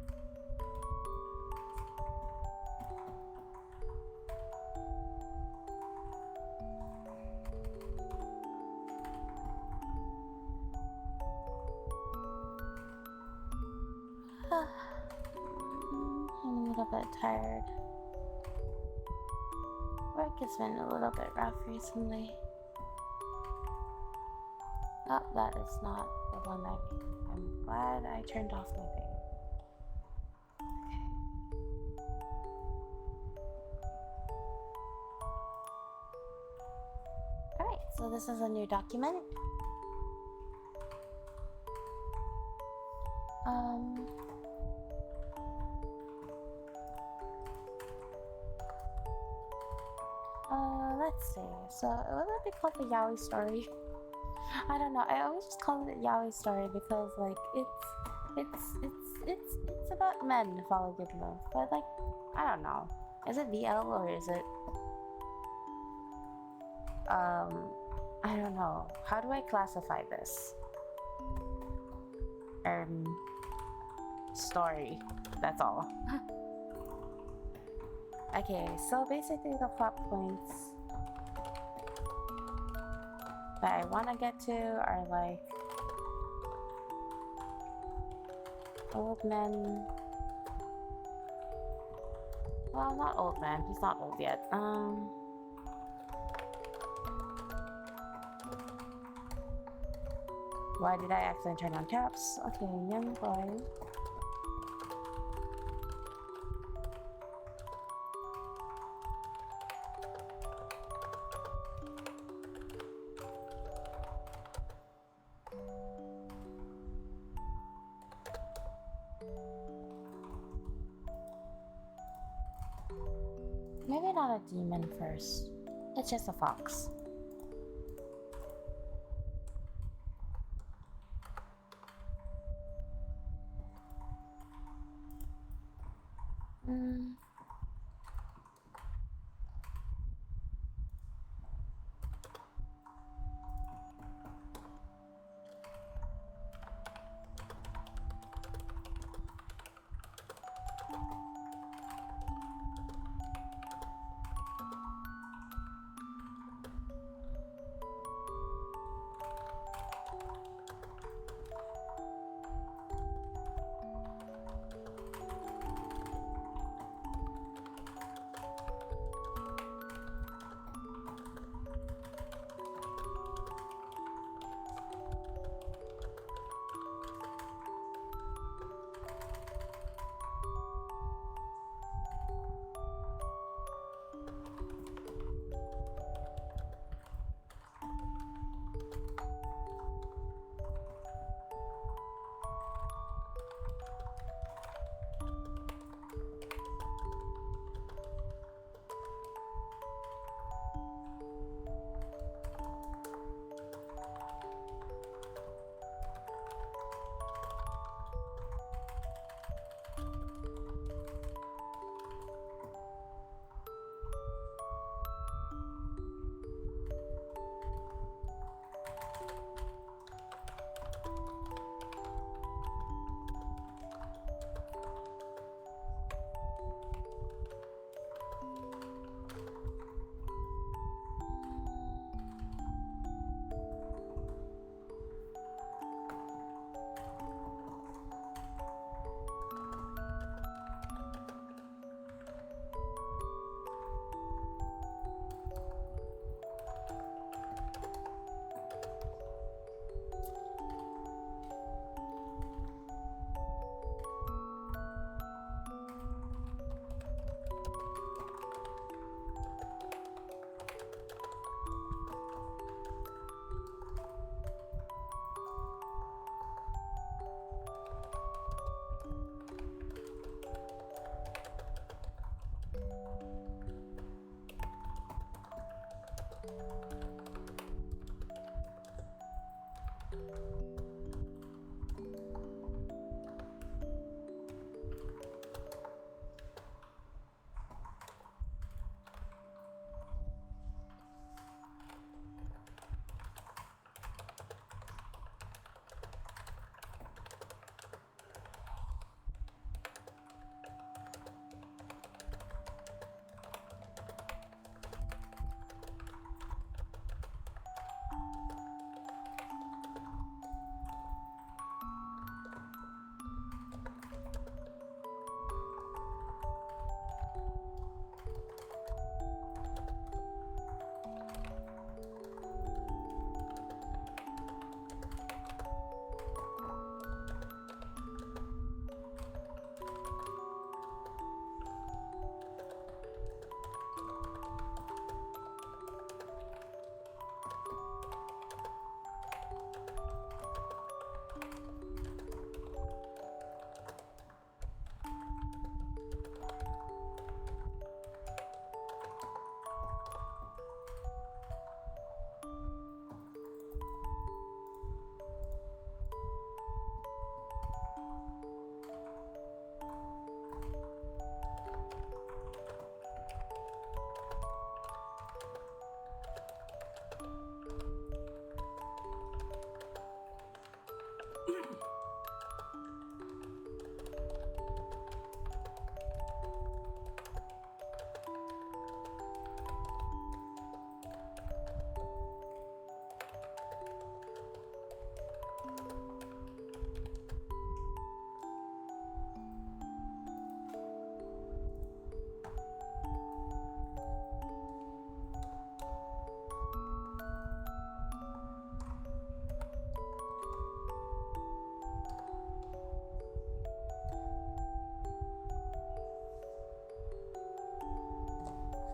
I'm a little bit tired. Work has been a little bit rough recently. Oh, that is not the one I'm glad I turned off my thing. Okay. Alright, so this is a new document. Let's see. So, will it be called the yaoi story? I don't know. I always just call it yaoi story because, like, it's about men falling in love. But like, I don't know. Is it BL or is it? I don't know. How do I classify this? Story. That's all. Okay, so basically the plot points that I want to get to are like old men. Well, not old man. He's not old yet. Why did I accidentally turn on caps? Okay, young boy. Maybe not a demon first. It's just a fox.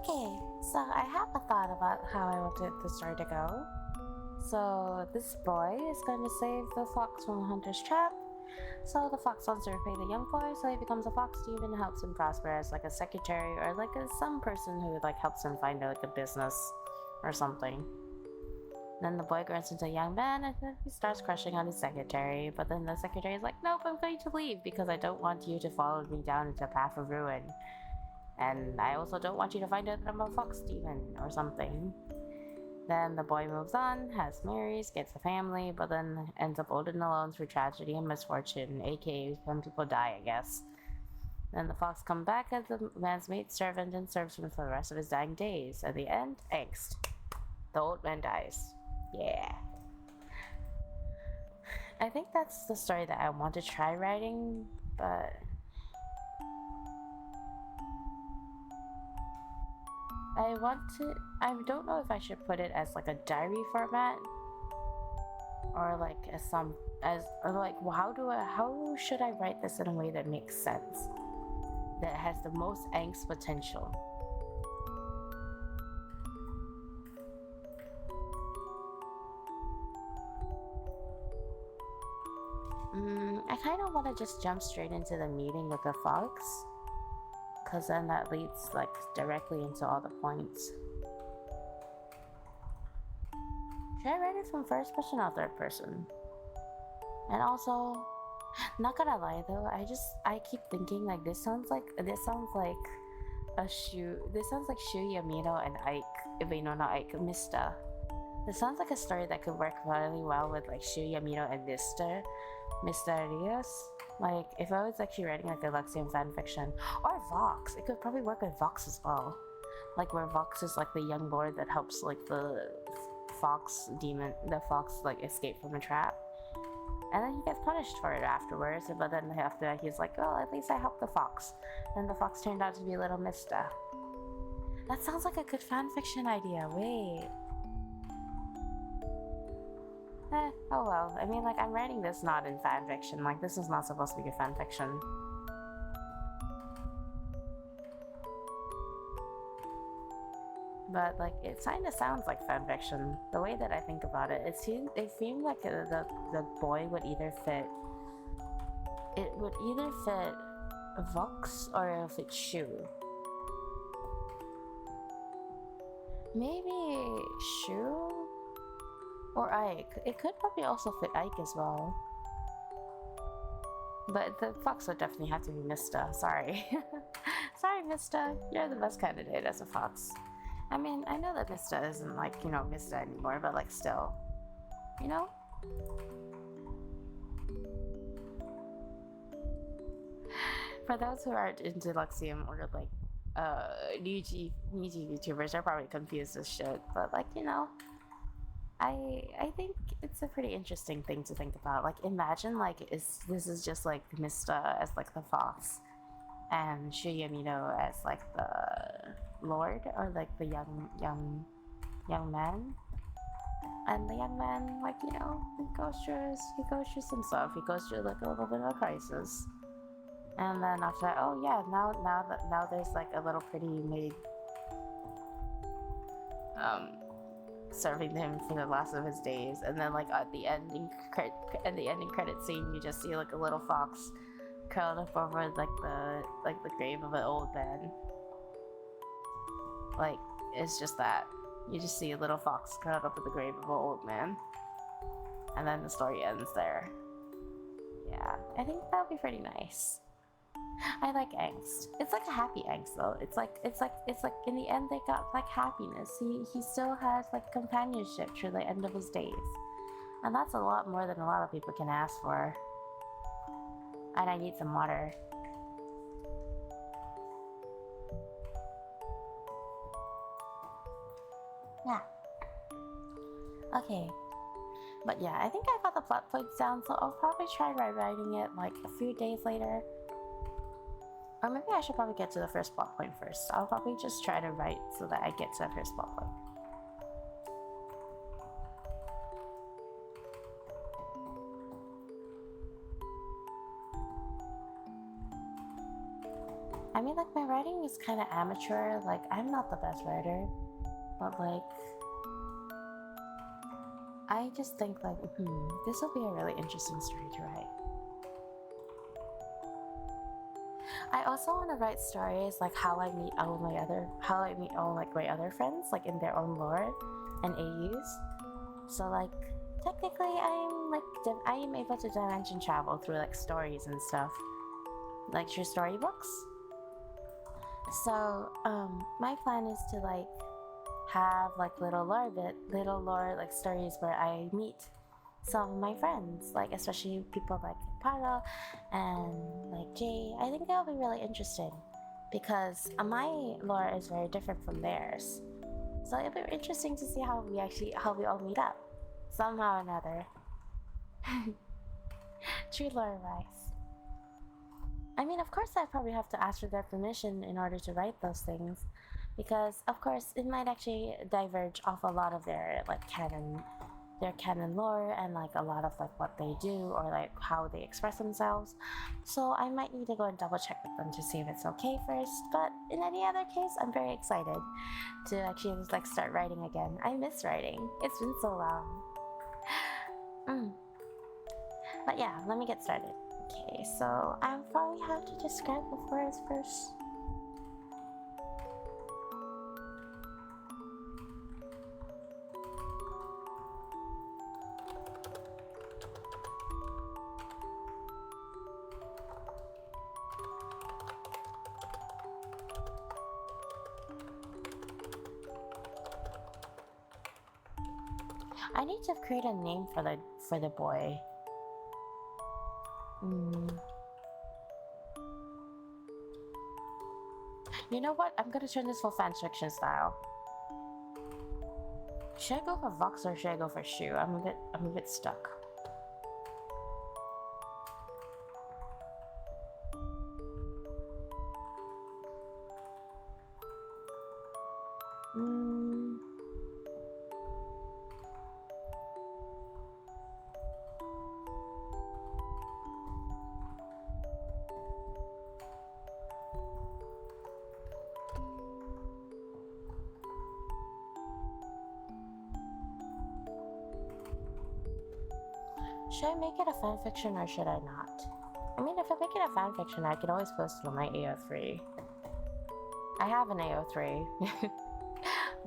Okay, so I have a thought about how I wanted the story to go. So this boy is going to save the fox from the hunter's trap. So the fox wants to repay the young boy, so he becomes a fox demon and helps him prosper as like a secretary or like some person who like helps him find like a business or something. Then the boy grows into a young man and then he starts crushing on his secretary, but then the secretary is like, nope, I'm going to leave because I don't want you to follow me down into a path of ruin. And I also don't want you to find out that I'm a fox demon or something. Then the boy moves on, marries, gets a family, but then ends up old and alone through tragedy and misfortune, aka when people die, I guess. Then the fox comes back as the man's maid servant and serves him for the rest of his dying days. At the end, angst. The old man dies. Yeah. I think that's the story that I want to try writing, but I don't know if I should put it as like a diary format or like how should I write this in a way that makes sense, that has the most angst potential. I kind of want to just jump straight into the meeting with the fox, because then that leads like directly into all the points. Should I write it from first person or third person? And also, not gonna lie though, I keep thinking like this sounds like Shu Yamino and Ike. Wait, no, not Ike, Mista. This sounds like a story that could work really well with like Shu Yamino and Mr. Rios. Like, if I was actually writing like a Luxian fanfiction, or Vox, it could probably work with Vox as well. Like, where Vox is like the young lord that helps like the fox like escape from a trap. And then he gets punished for it afterwards, but then after that he's like, oh, at least I helped the fox. And the fox turned out to be little Mista. That sounds like a good fanfiction idea, wait. Oh well. I mean, like, I'm writing this not in fanfiction. Like, this is not supposed to be a fanfiction. But, like, it kinda sounds like fanfiction. The way that I think about it, it seemed like the boy would either fit... It would either fit Vox or if it's Shu. Maybe Shu? Or Ike. It could probably also fit Ike as well. But the fox would definitely have to be Mista. Sorry. Sorry, Mista. You're the best candidate as a fox. I mean, I know that Mista isn't like, you know, Mista anymore, but like still. You know? For those who aren't into Luxium or like Niji YouTubers, they're probably confused as shit. But like, you know, I think it's a pretty interesting thing to think about. Like, imagine like this is just like Mista as like the fox, and Shuyamino as like the lord or like the young man. And the young man, like, you know, he goes through some stuff. He goes through like a little bit of a crisis, and then after that, oh yeah, now there's like a little pretty maid, serving him for the last of his days. And then like at the ending credit scene, you just see like a little fox curled up over like the grave of an old man. Like, it's just that. You just see a little fox curled up at the grave of an old man. And then the story ends there. Yeah, I think that would be pretty nice. I like angst. It's like a happy angst though. It's like in the end they got like happiness. He still has like companionship through the end of his days. And that's a lot more than a lot of people can ask for. And I need some water. Yeah. Okay. But yeah, I think I got the plot points down, so I'll probably try writing it like a few days later. Or maybe I should probably get to the first plot point first. I'll probably just try to write so that I get to the first plot point. I mean, like, my writing is kind of amateur. Like, I'm not the best writer. But like, I just think like, this will be a really interesting story to write. I also want to write stories like how I meet all my other friends, like in their own lore and AUs. So like, technically I am able to dimension travel through like stories and stuff, like through storybooks. So my plan is to like have like little lore like stories where I meet some of my friends, like especially people like Para and like Jay. I think that'll be really interesting because my lore is very different from theirs. So it'll be interesting to see how we all meet up somehow or another. True lore wise. I mean, of course, I probably have to ask for their permission in order to write those things, because of course it might actually diverge off a lot of their like canon lore and like a lot of like what they do or like how they express themselves. So I might need to go and double check with them to see if it's okay first. But in any other case, I'm very excited to actually just like start writing again. I miss writing. It's been so long. But yeah, let me get started. Okay, so I probably have to describe the forest first. I need to create a name for the boy. You know what? I'm gonna turn this full fanfiction style. Should I go for Vox or should I go for Shoe? I'm a bit stuck. Should I make it a fanfiction or should I not? I mean, if I make it a fanfiction, I can always post it on my AO3. I have an AO3,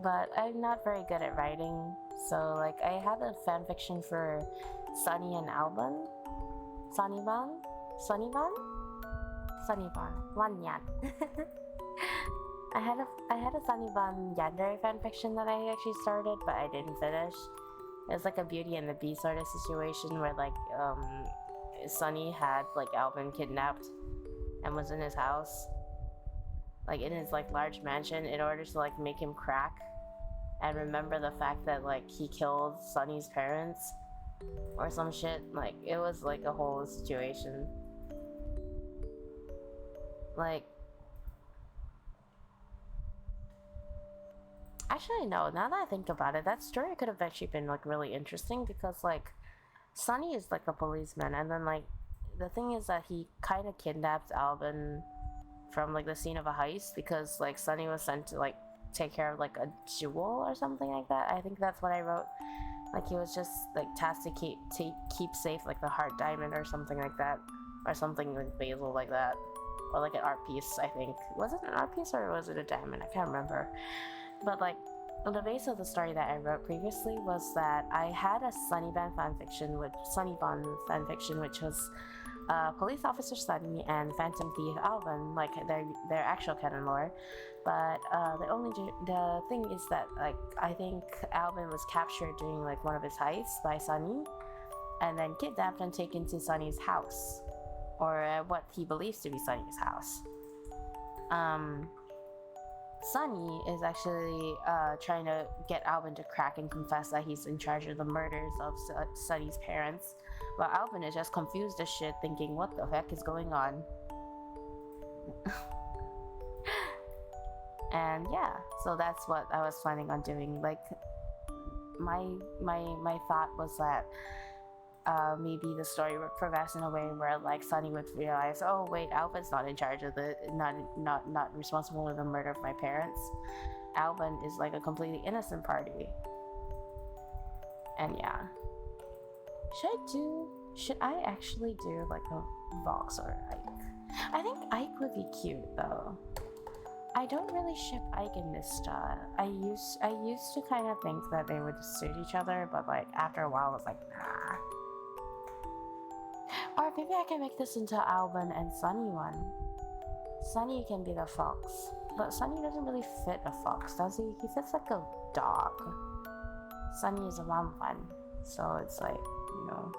but I'm not very good at writing, So like I had a fanfiction for Sunny and Alban. Sonnyban? Sonnyban? Sonnyban. Wanyan. I had a Sonnyban yandere fanfiction that I actually started, but I didn't finish. It was like a Beauty and the Beast sort of situation where like Sunny had like Alban kidnapped and was in his house, like in his like large mansion, in order to like make him crack and remember the fact that like he killed Sunny's parents or some shit. Like it was like a whole situation. Like actually no, now that I think about it, that story could have actually been like really interesting because like Sunny is like a policeman, and then like the thing is that he kind of kidnapped Alban from like the scene of a heist because like Sunny was sent to like take care of like a jewel or something like that. I think that's what I wrote. Like he was just like tasked to keep safe like the heart diamond or something like that, or something like basil like that, or like an art piece. I think was it an art piece or was it a diamond? I can't remember. But like the base of the story that I wrote previously was that I had a Sonnyban fanfiction, which was Police Officer Sunny and Phantom Thief Alban, like their actual canon lore. But the thing is that like I think Alban was captured during like one of his heists by Sunny, and then kidnapped and taken to Sunny's house, or what he believes to be Sunny's house. Sunny is actually trying to get Alban to crack and confess that he's in charge of the murders of Sunny's parents, while Alban is just confused as shit, thinking, what the heck is going on? And yeah, so that's what I was planning on doing. Like, my thought was that maybe the story would progress in a way where like Sunny would realize, oh wait, Alban's not in charge of not responsible for the murder of my parents. Alban is like a completely innocent party. And yeah, should I actually do like a Vox or Ike? I think Ike would be cute though. I don't really ship Ike and Nista. I used to kind of think that they would suit each other, but like after a while I was like, nah. Or maybe I can make this into Alban and Sunny one. Sunny can be the fox, but Sunny doesn't really fit a fox, does he? He fits like a dog. Sunny is a one, so it's like, you know.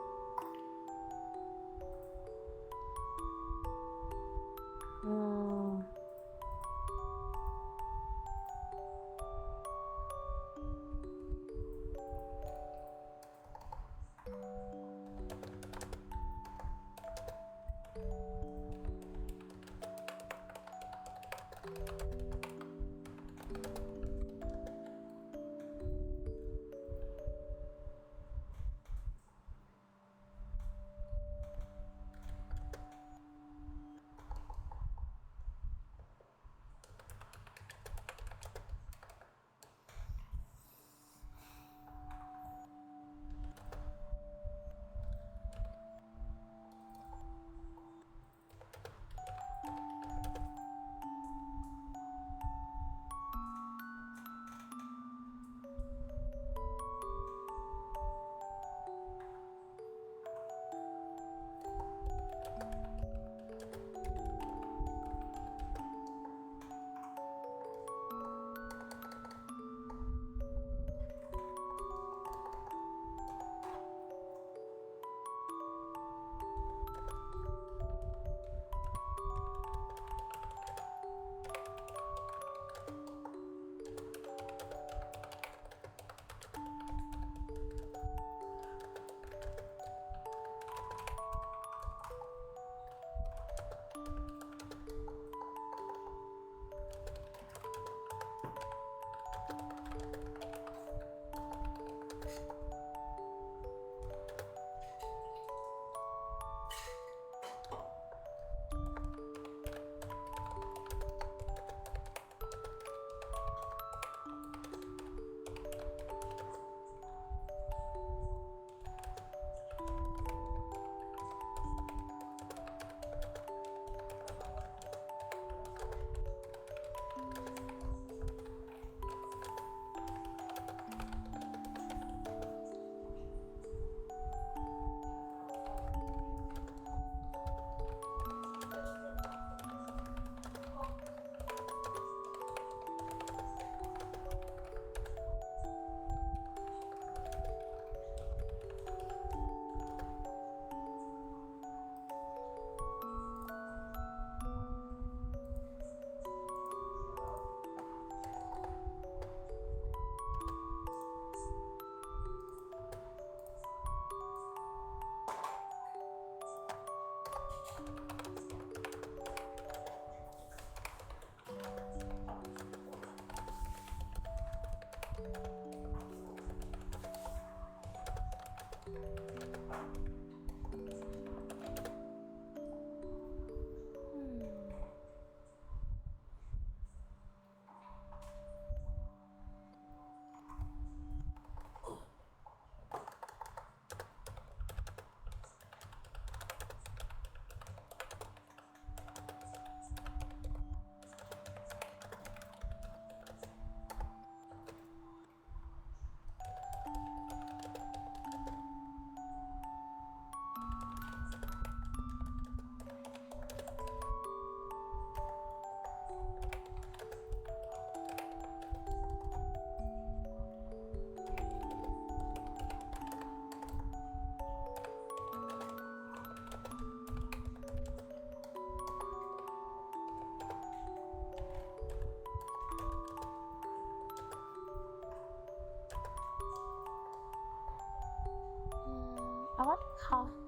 茶葉のぎか。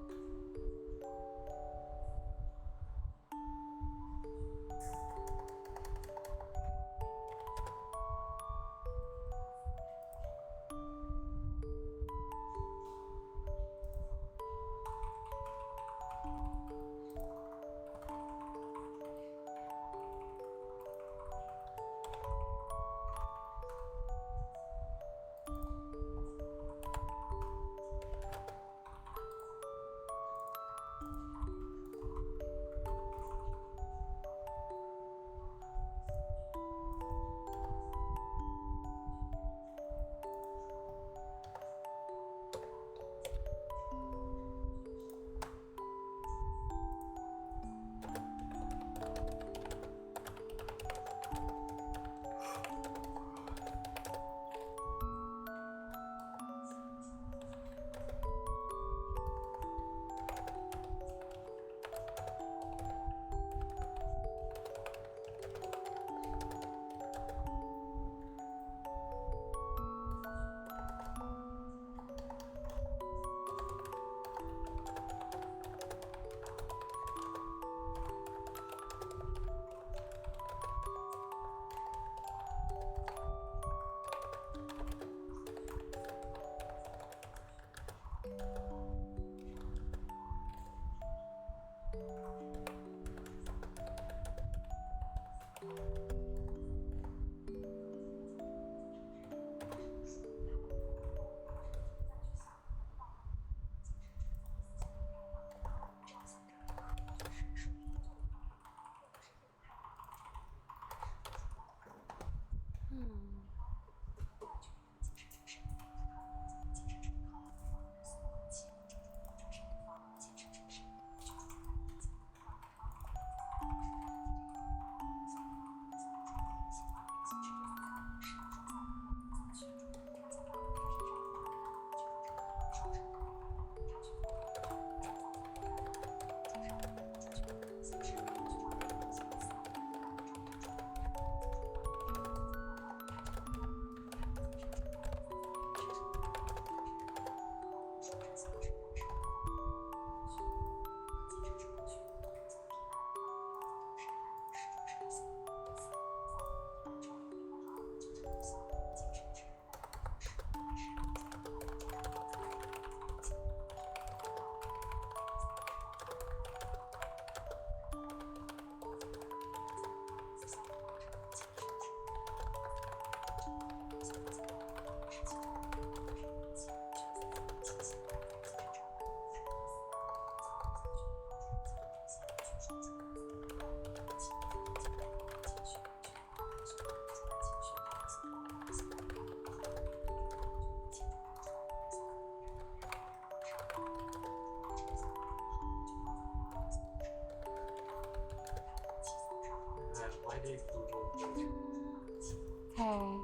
Okay.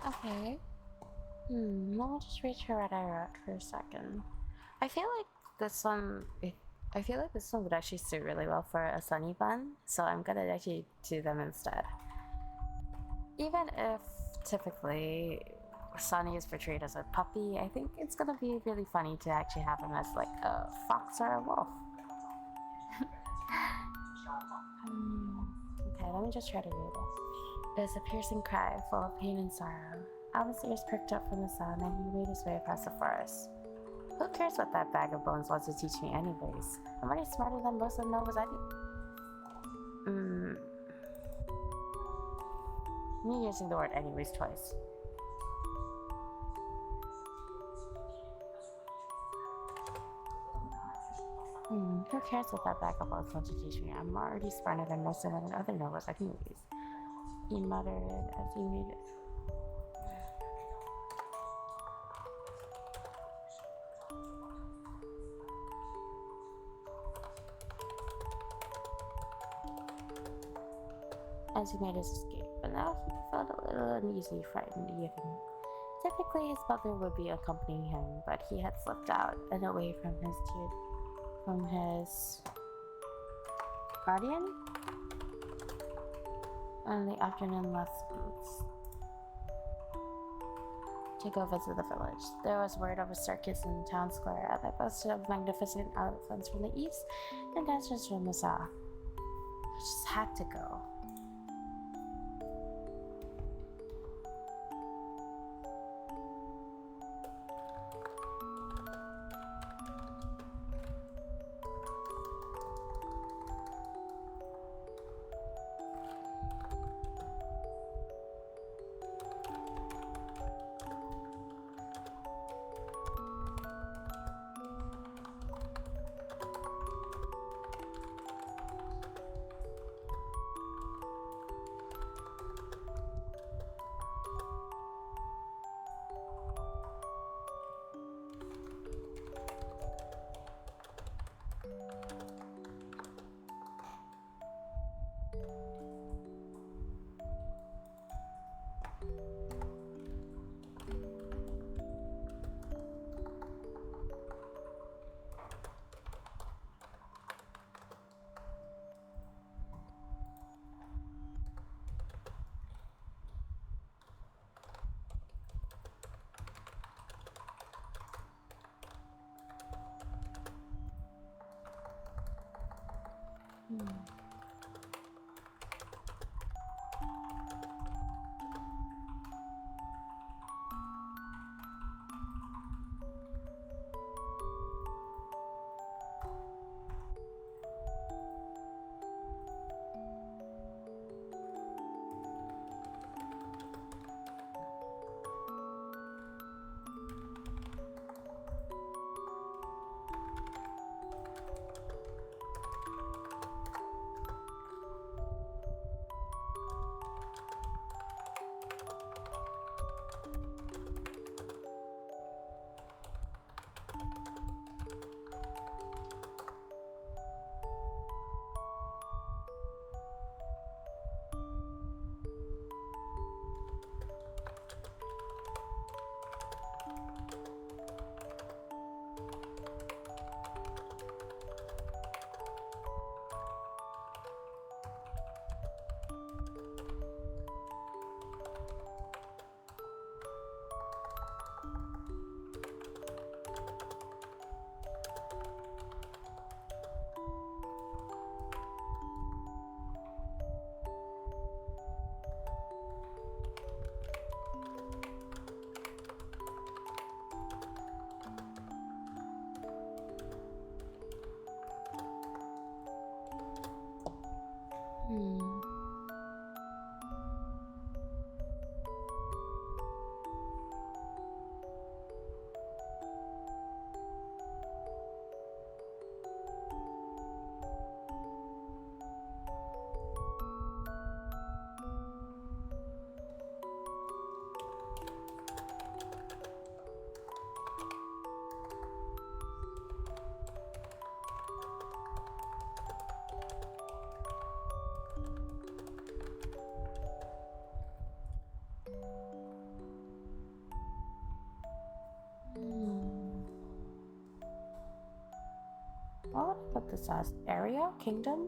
Okay. I'll just read through what I wrote for a second. I feel like this one, I feel like this one would actually suit really well for a Sonnyban, so I'm gonna actually do them instead. Even if typically Sonny is portrayed as a puppy, I think it's gonna be really funny to actually have him as like a fox or a wolf. Okay, let me just try to read it. It is a piercing cry, full of pain and sorrow. Alva's ears perked up from the sound, and he made his way across the forest. Who cares what that bag of bones wants to teach me anyways? I'm already smarter than most of the novas I think. Me using the word anyways twice. Who cares what that bag of bones wants to teach me? I'm already smarter than most of the other novas I can use. He muttered as he made it. As he made his escape, but now he felt a little uneasy, frightened even. Typically, his mother would be accompanying him, but he had slipped out and away from his guardian on the afternoon lessons to go visit the village. There was word of a circus in the town square that boasted of magnificent elephants from the east and dancers from the south. I just had to go. What would I put this as? Area? Kingdom?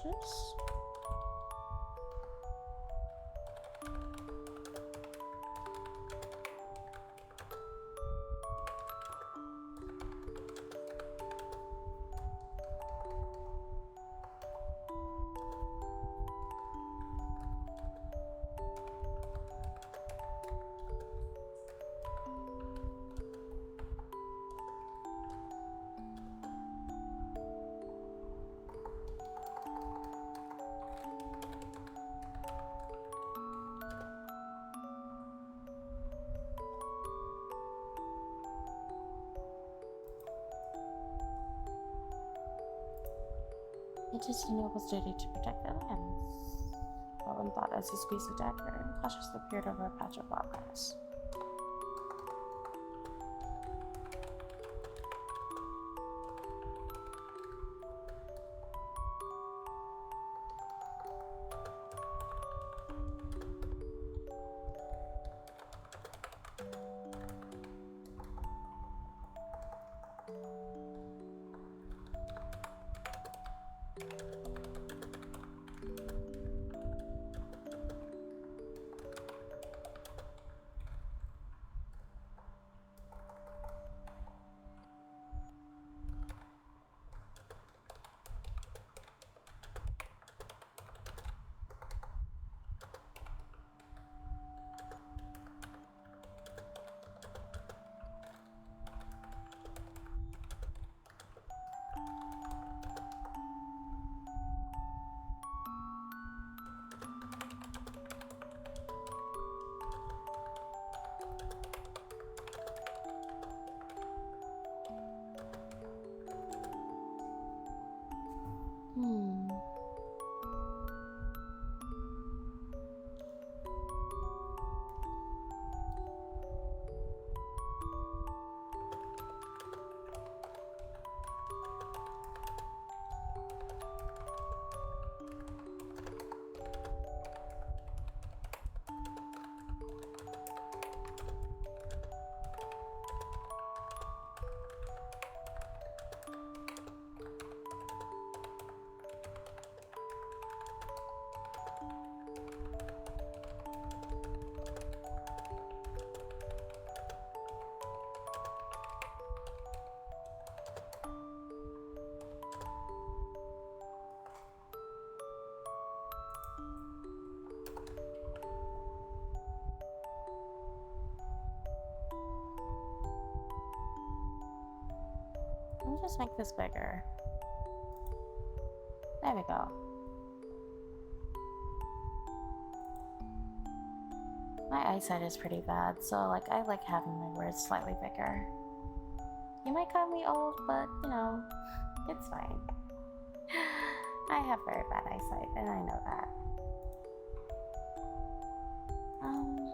cautious. It is your noble's duty to protect their lands. Roland thought as he squeezed the dagger and cautiously peered over a patch of wild grass. Let me just make this bigger. There we go. My eyesight is pretty bad, so like I like having my words slightly bigger. You might call me old, but you know, it's fine. I have very bad eyesight, and I know that. Okay.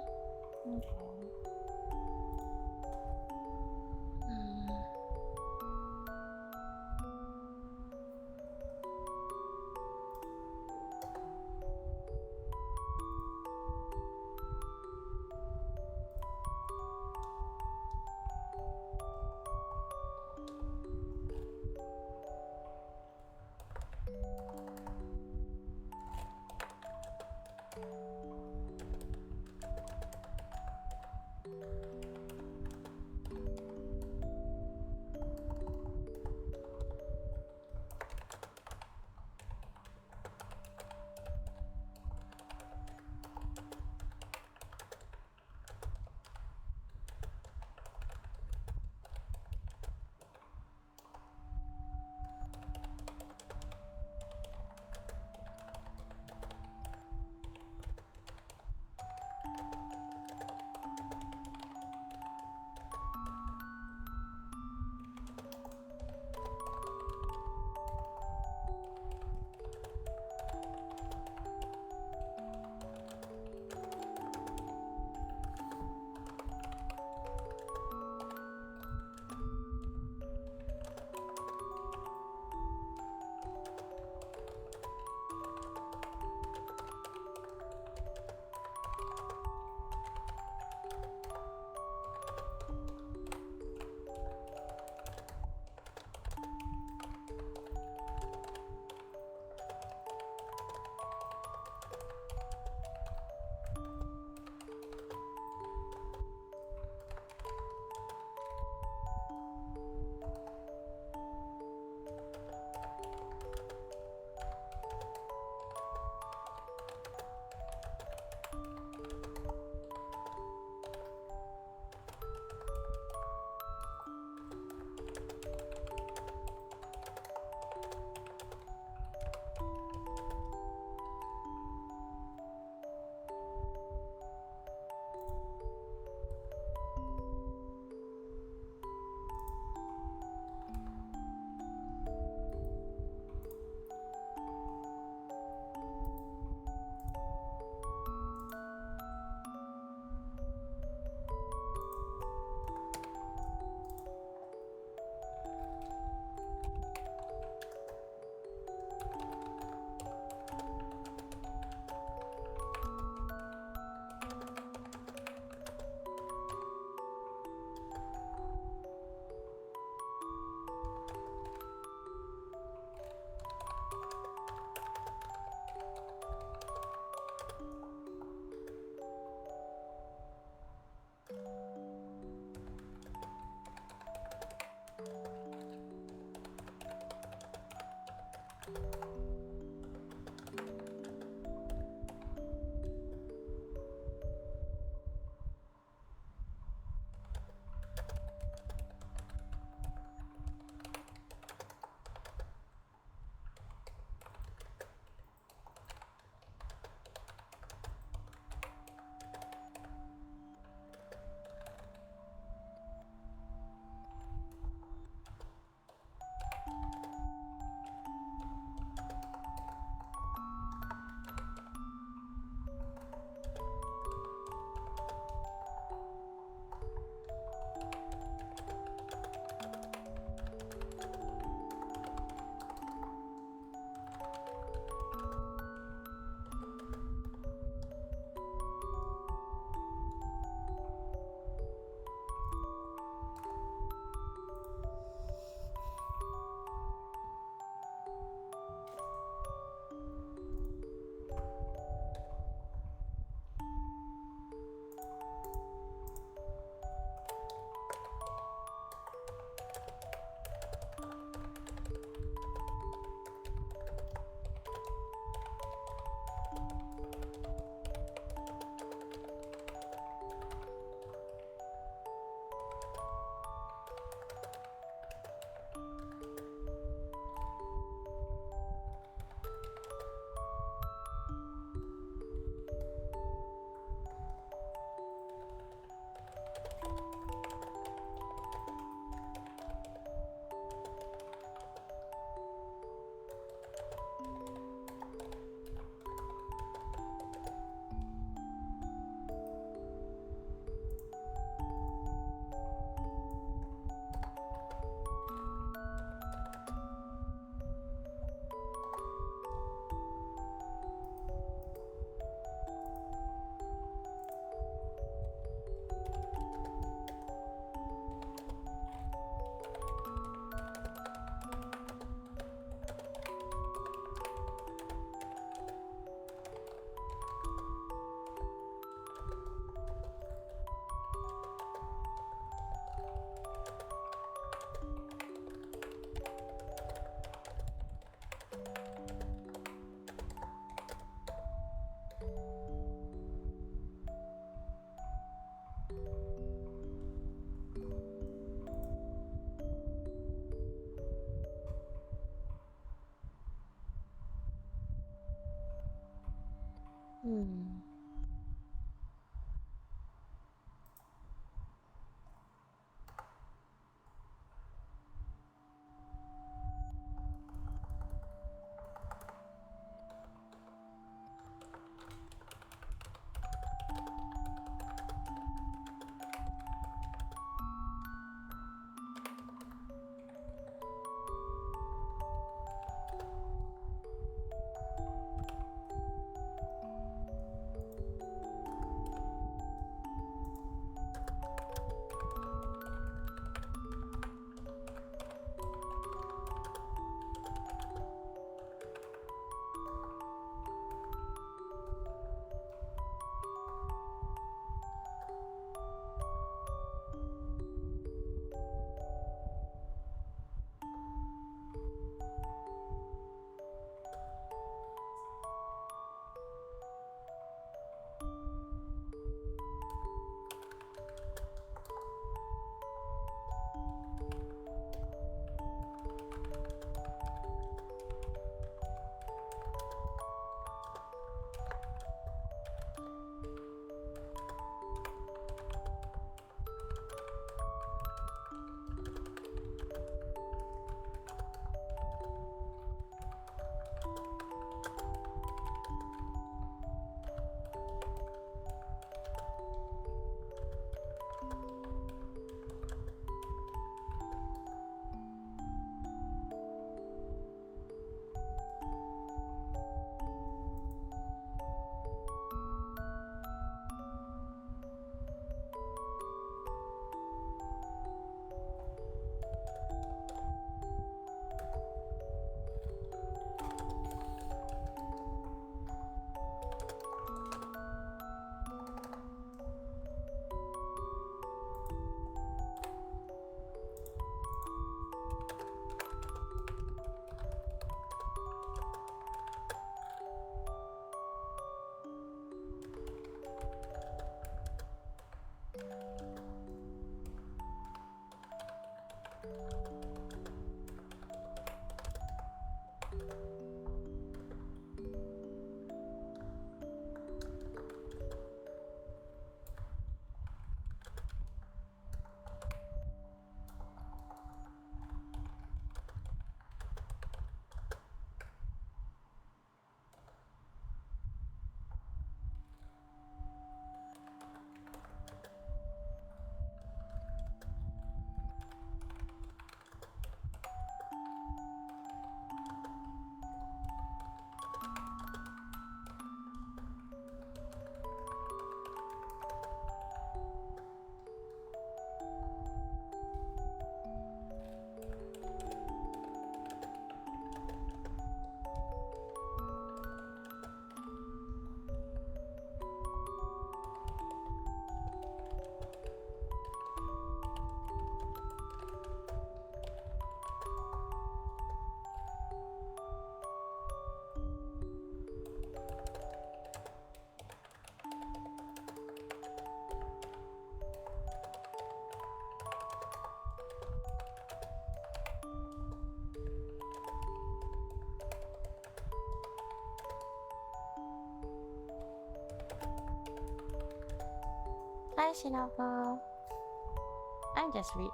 Hi Shinobu.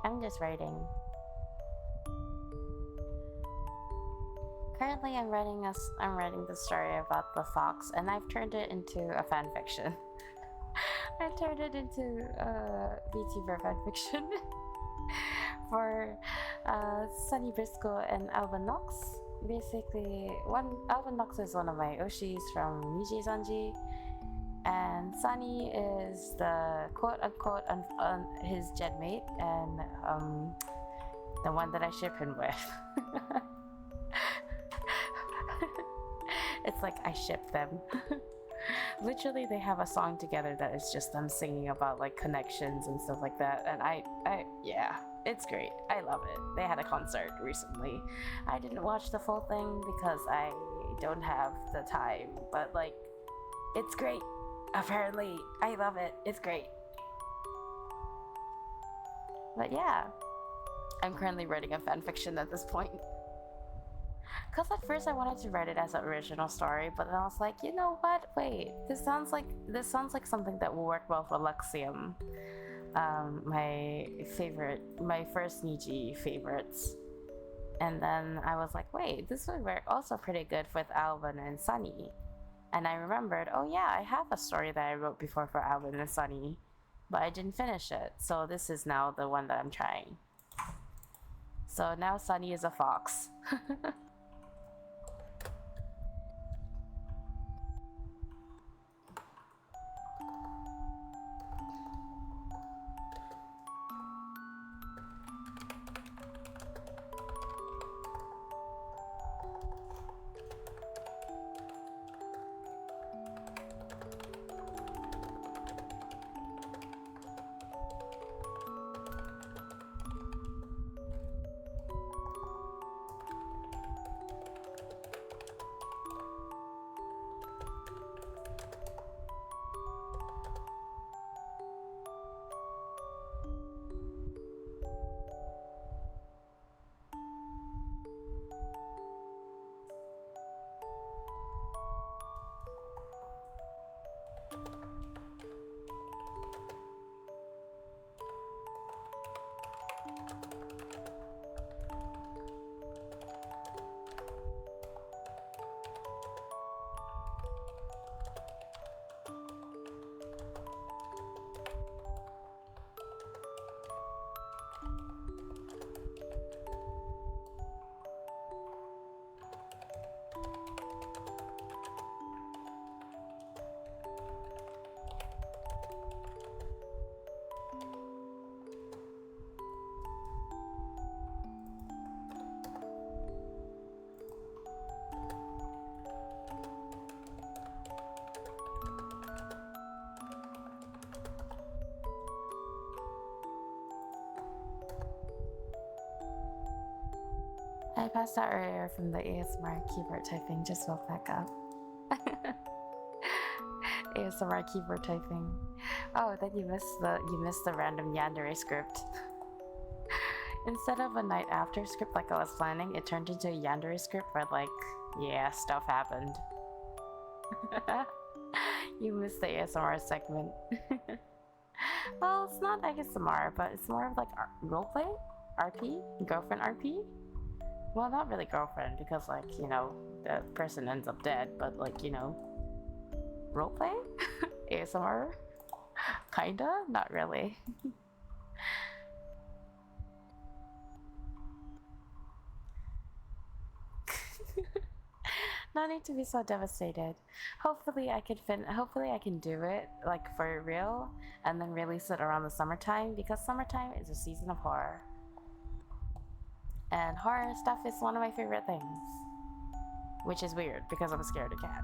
I'm just writing. Currently I'm writing the story about the fox and I've turned it into a fanfiction. I turned it into a VTuber fanfiction for Sunny Briscoe and Alban Nox. Basically, Alban Nox is one of my Oshis from Niji Sanji, and Sunny is the quote unquote his Jedmate and the one that I ship him with. It's like I ship them. Literally, they have a song together that is just them singing about like connections and stuff like that, and yeah, it's great. I love it. They had a concert recently. I didn't watch the full thing because I don't have the time, but like, it's great. Apparently, I love it. It's great. But yeah, I'm currently writing a fanfiction at this point. Because at first I wanted to write it as an original story, but then I was like, you know what? Wait, this sounds like something that will work well for Luxium. My first Niji favorites. And then I was like, wait, this would work also pretty good with Alban and Sunny. And I remembered, oh yeah, I have a story that I wrote before for Alban and Sunny, but I didn't finish it. So this is now the one that I'm trying. So now Sunny is a fox. I passed out earlier from the ASMR keyboard typing, just woke back up. ASMR keyboard typing. Oh, then you missed the random Yandere script. Instead of a night after script like I was planning, it turned into a yandere script where like, yeah, stuff happened. You missed the ASMR segment. Well, it's not ASMR, but it's more of like roleplay? RP? Girlfriend RP? Well, not really girlfriend, because like, you know, the person ends up dead, but like, you know, roleplay? ASMR? Kinda? Not really. No need to be so devastated. Hopefully I can do it like for real and then release it around the summertime, because summertime is a season of horror. And horror stuff is one of my favorite things. Which is weird because I'm scared of cat.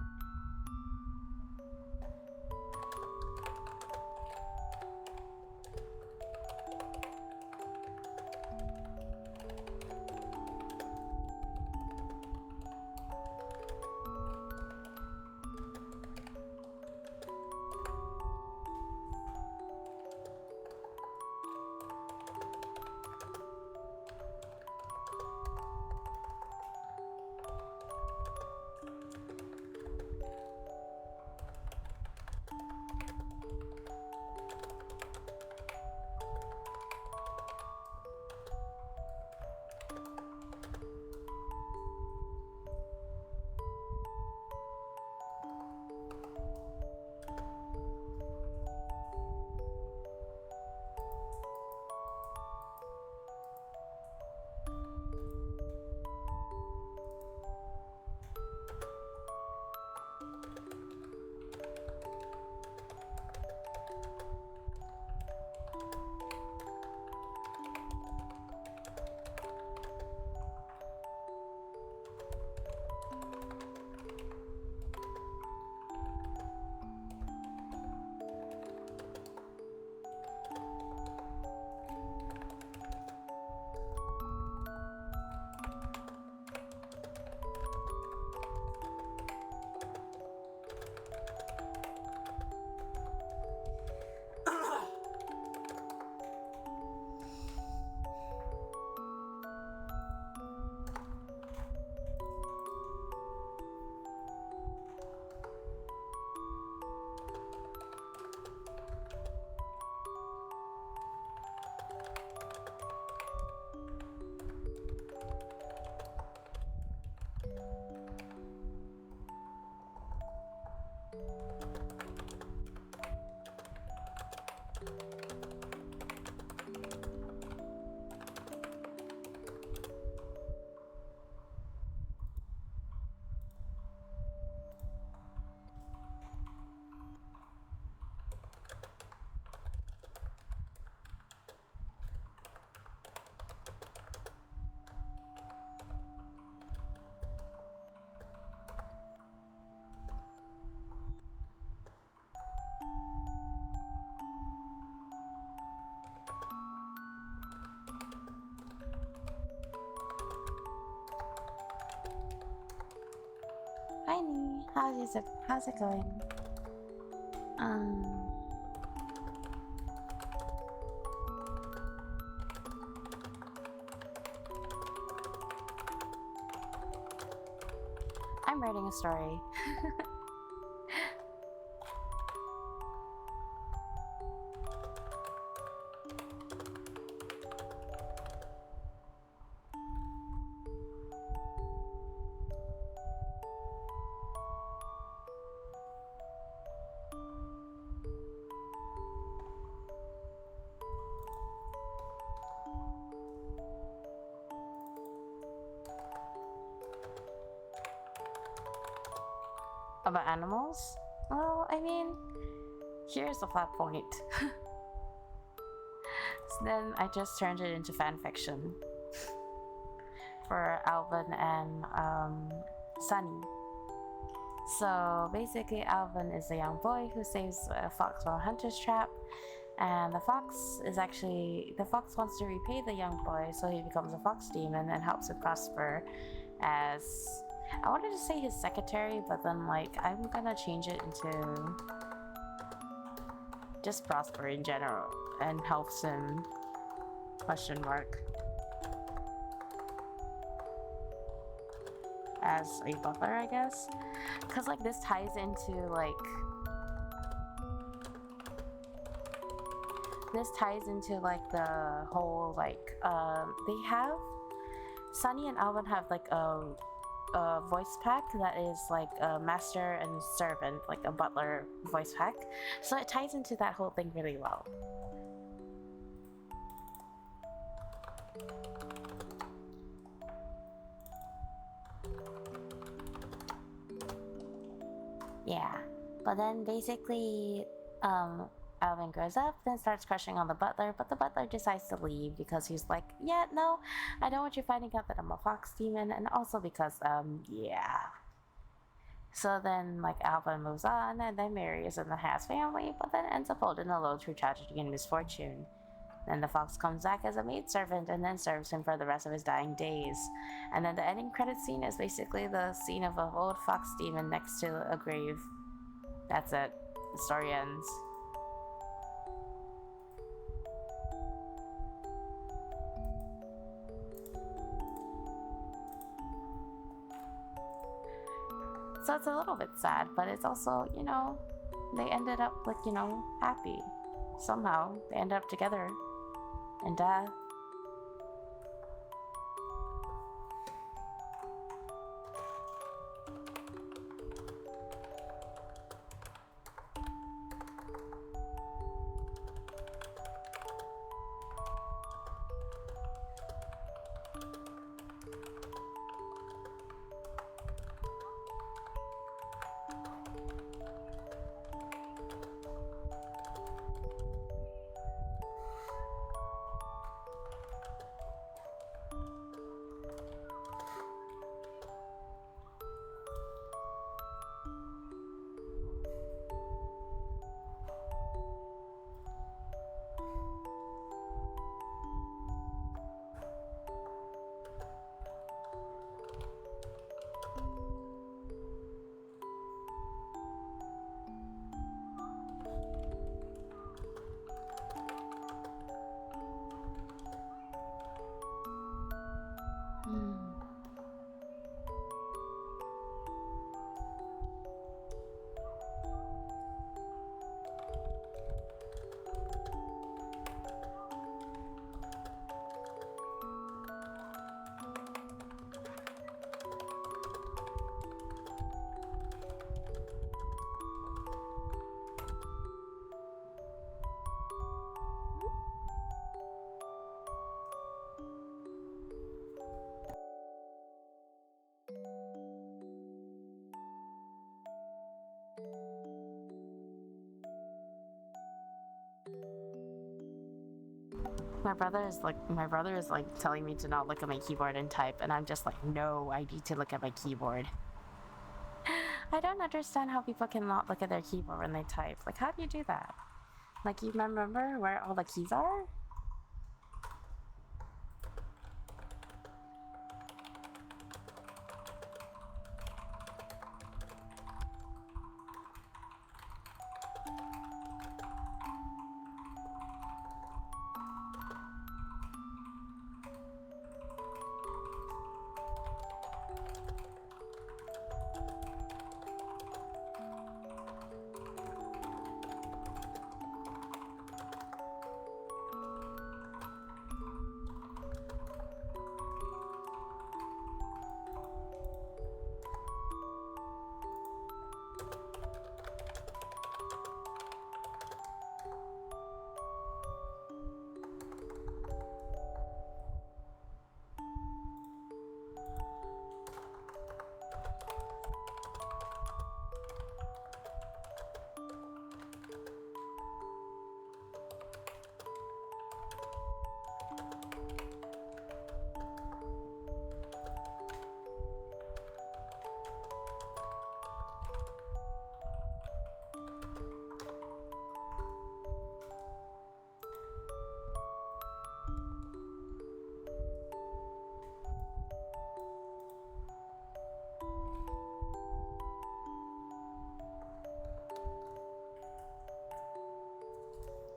Hi Nee, how's it going? Um I'm writing a story. About animals? Well, I mean, here's the plot point. So then I just turned it into fanfiction for Alvin and Sunny. So basically, Alvin is a young boy who saves a fox from a hunter's trap, and the fox wants to repay the young boy, so he becomes a fox demon and helps him prosper as, I wanted to say his secretary, but then like I'm gonna change it into just prosper in general and helps him question mark. as a butler, I guess. Because, like, this ties into, like... This ties into, like, the whole, like, they have... Sonny and Alvin have, like, a voice pack that is, like, a master and servant, like a butler voice pack. So it ties into that whole thing really well. Yeah, but then basically, Alvin grows up, then starts crushing on the butler, but the butler decides to leave because he's like, yeah, no, I don't want you finding out that I'm a fox demon, and also because, yeah. So then, like, Alvin moves on, and then marries and has family, but then ends up holding a load through tragedy and misfortune. Then the fox comes back as a maidservant and then serves him for the rest of his dying days. And then the ending credit scene is basically the scene of an old fox demon next to a grave. That's it. The story ends. So it's a little bit sad, but it's also, you know, they ended up, like, you know, happy. Somehow, they ended up together. And, my brother is like telling me to not look at my keyboard and type, and I'm just like, no, I need to look at my keyboard. I don't understand how people cannot look at their keyboard when they type. Like, how do you do that? Like, you remember where all the keys are?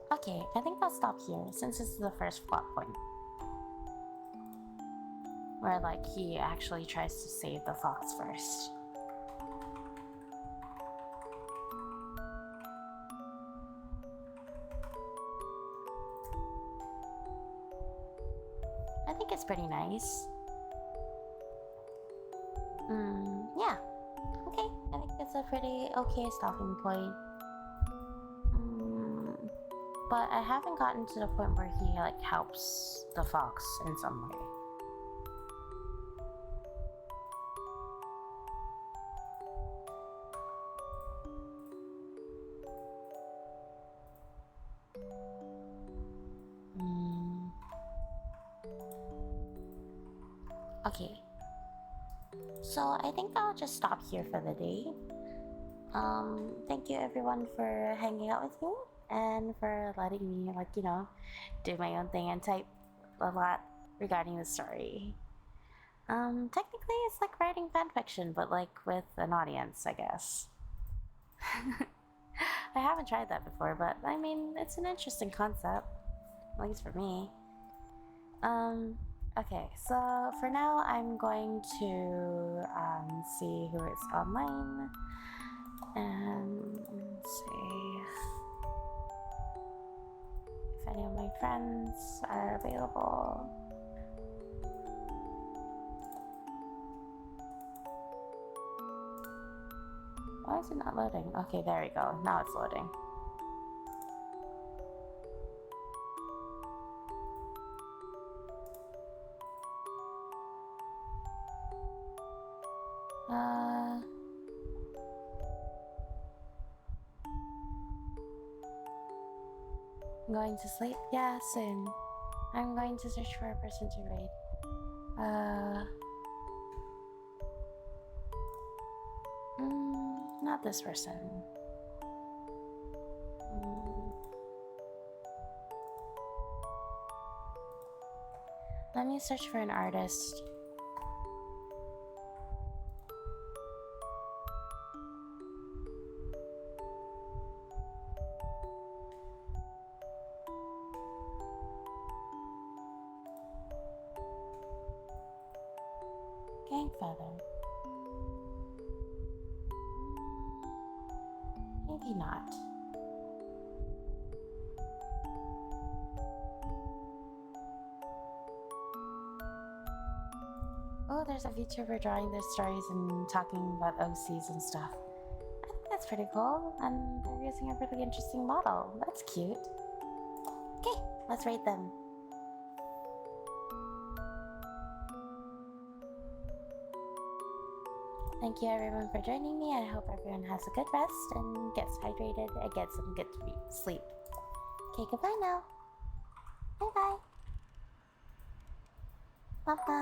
Okay, I think I'll stop here since this is the first plot point. where like he actually tries to save the fox first. I think it's pretty nice. Yeah. Okay, I think it's a pretty okay stopping point. But I haven't gotten to the point where he like helps the fox in some way. Okay. So I think I'll just stop here for the day. Thank you everyone for hanging out with me and for letting me, like, you know, do my own thing and type a lot regarding the story. Technically it's like writing fanfiction, but like with an audience, I guess. I haven't tried that before, but I mean, it's an interesting concept, at least for me. Okay, so for now I'm going to see who is online and see if any of my friends are available. Why is it not loading? Okay, there we go. Now it's loading. I'm going to sleep? Yeah, soon. I'm going to search for a person to raid. Not this person. Let me search for an artist. Gang feather. Maybe not. Oh, there's a VTuber drawing their stories and talking about OCs and stuff. I think that's pretty cool, and they're using a really interesting model. That's cute. Okay, let's rate them. Thank you everyone for joining me. I hope everyone has a good rest and gets hydrated and gets some good sleep. Okay, goodbye now. Bye bye. Bye bye.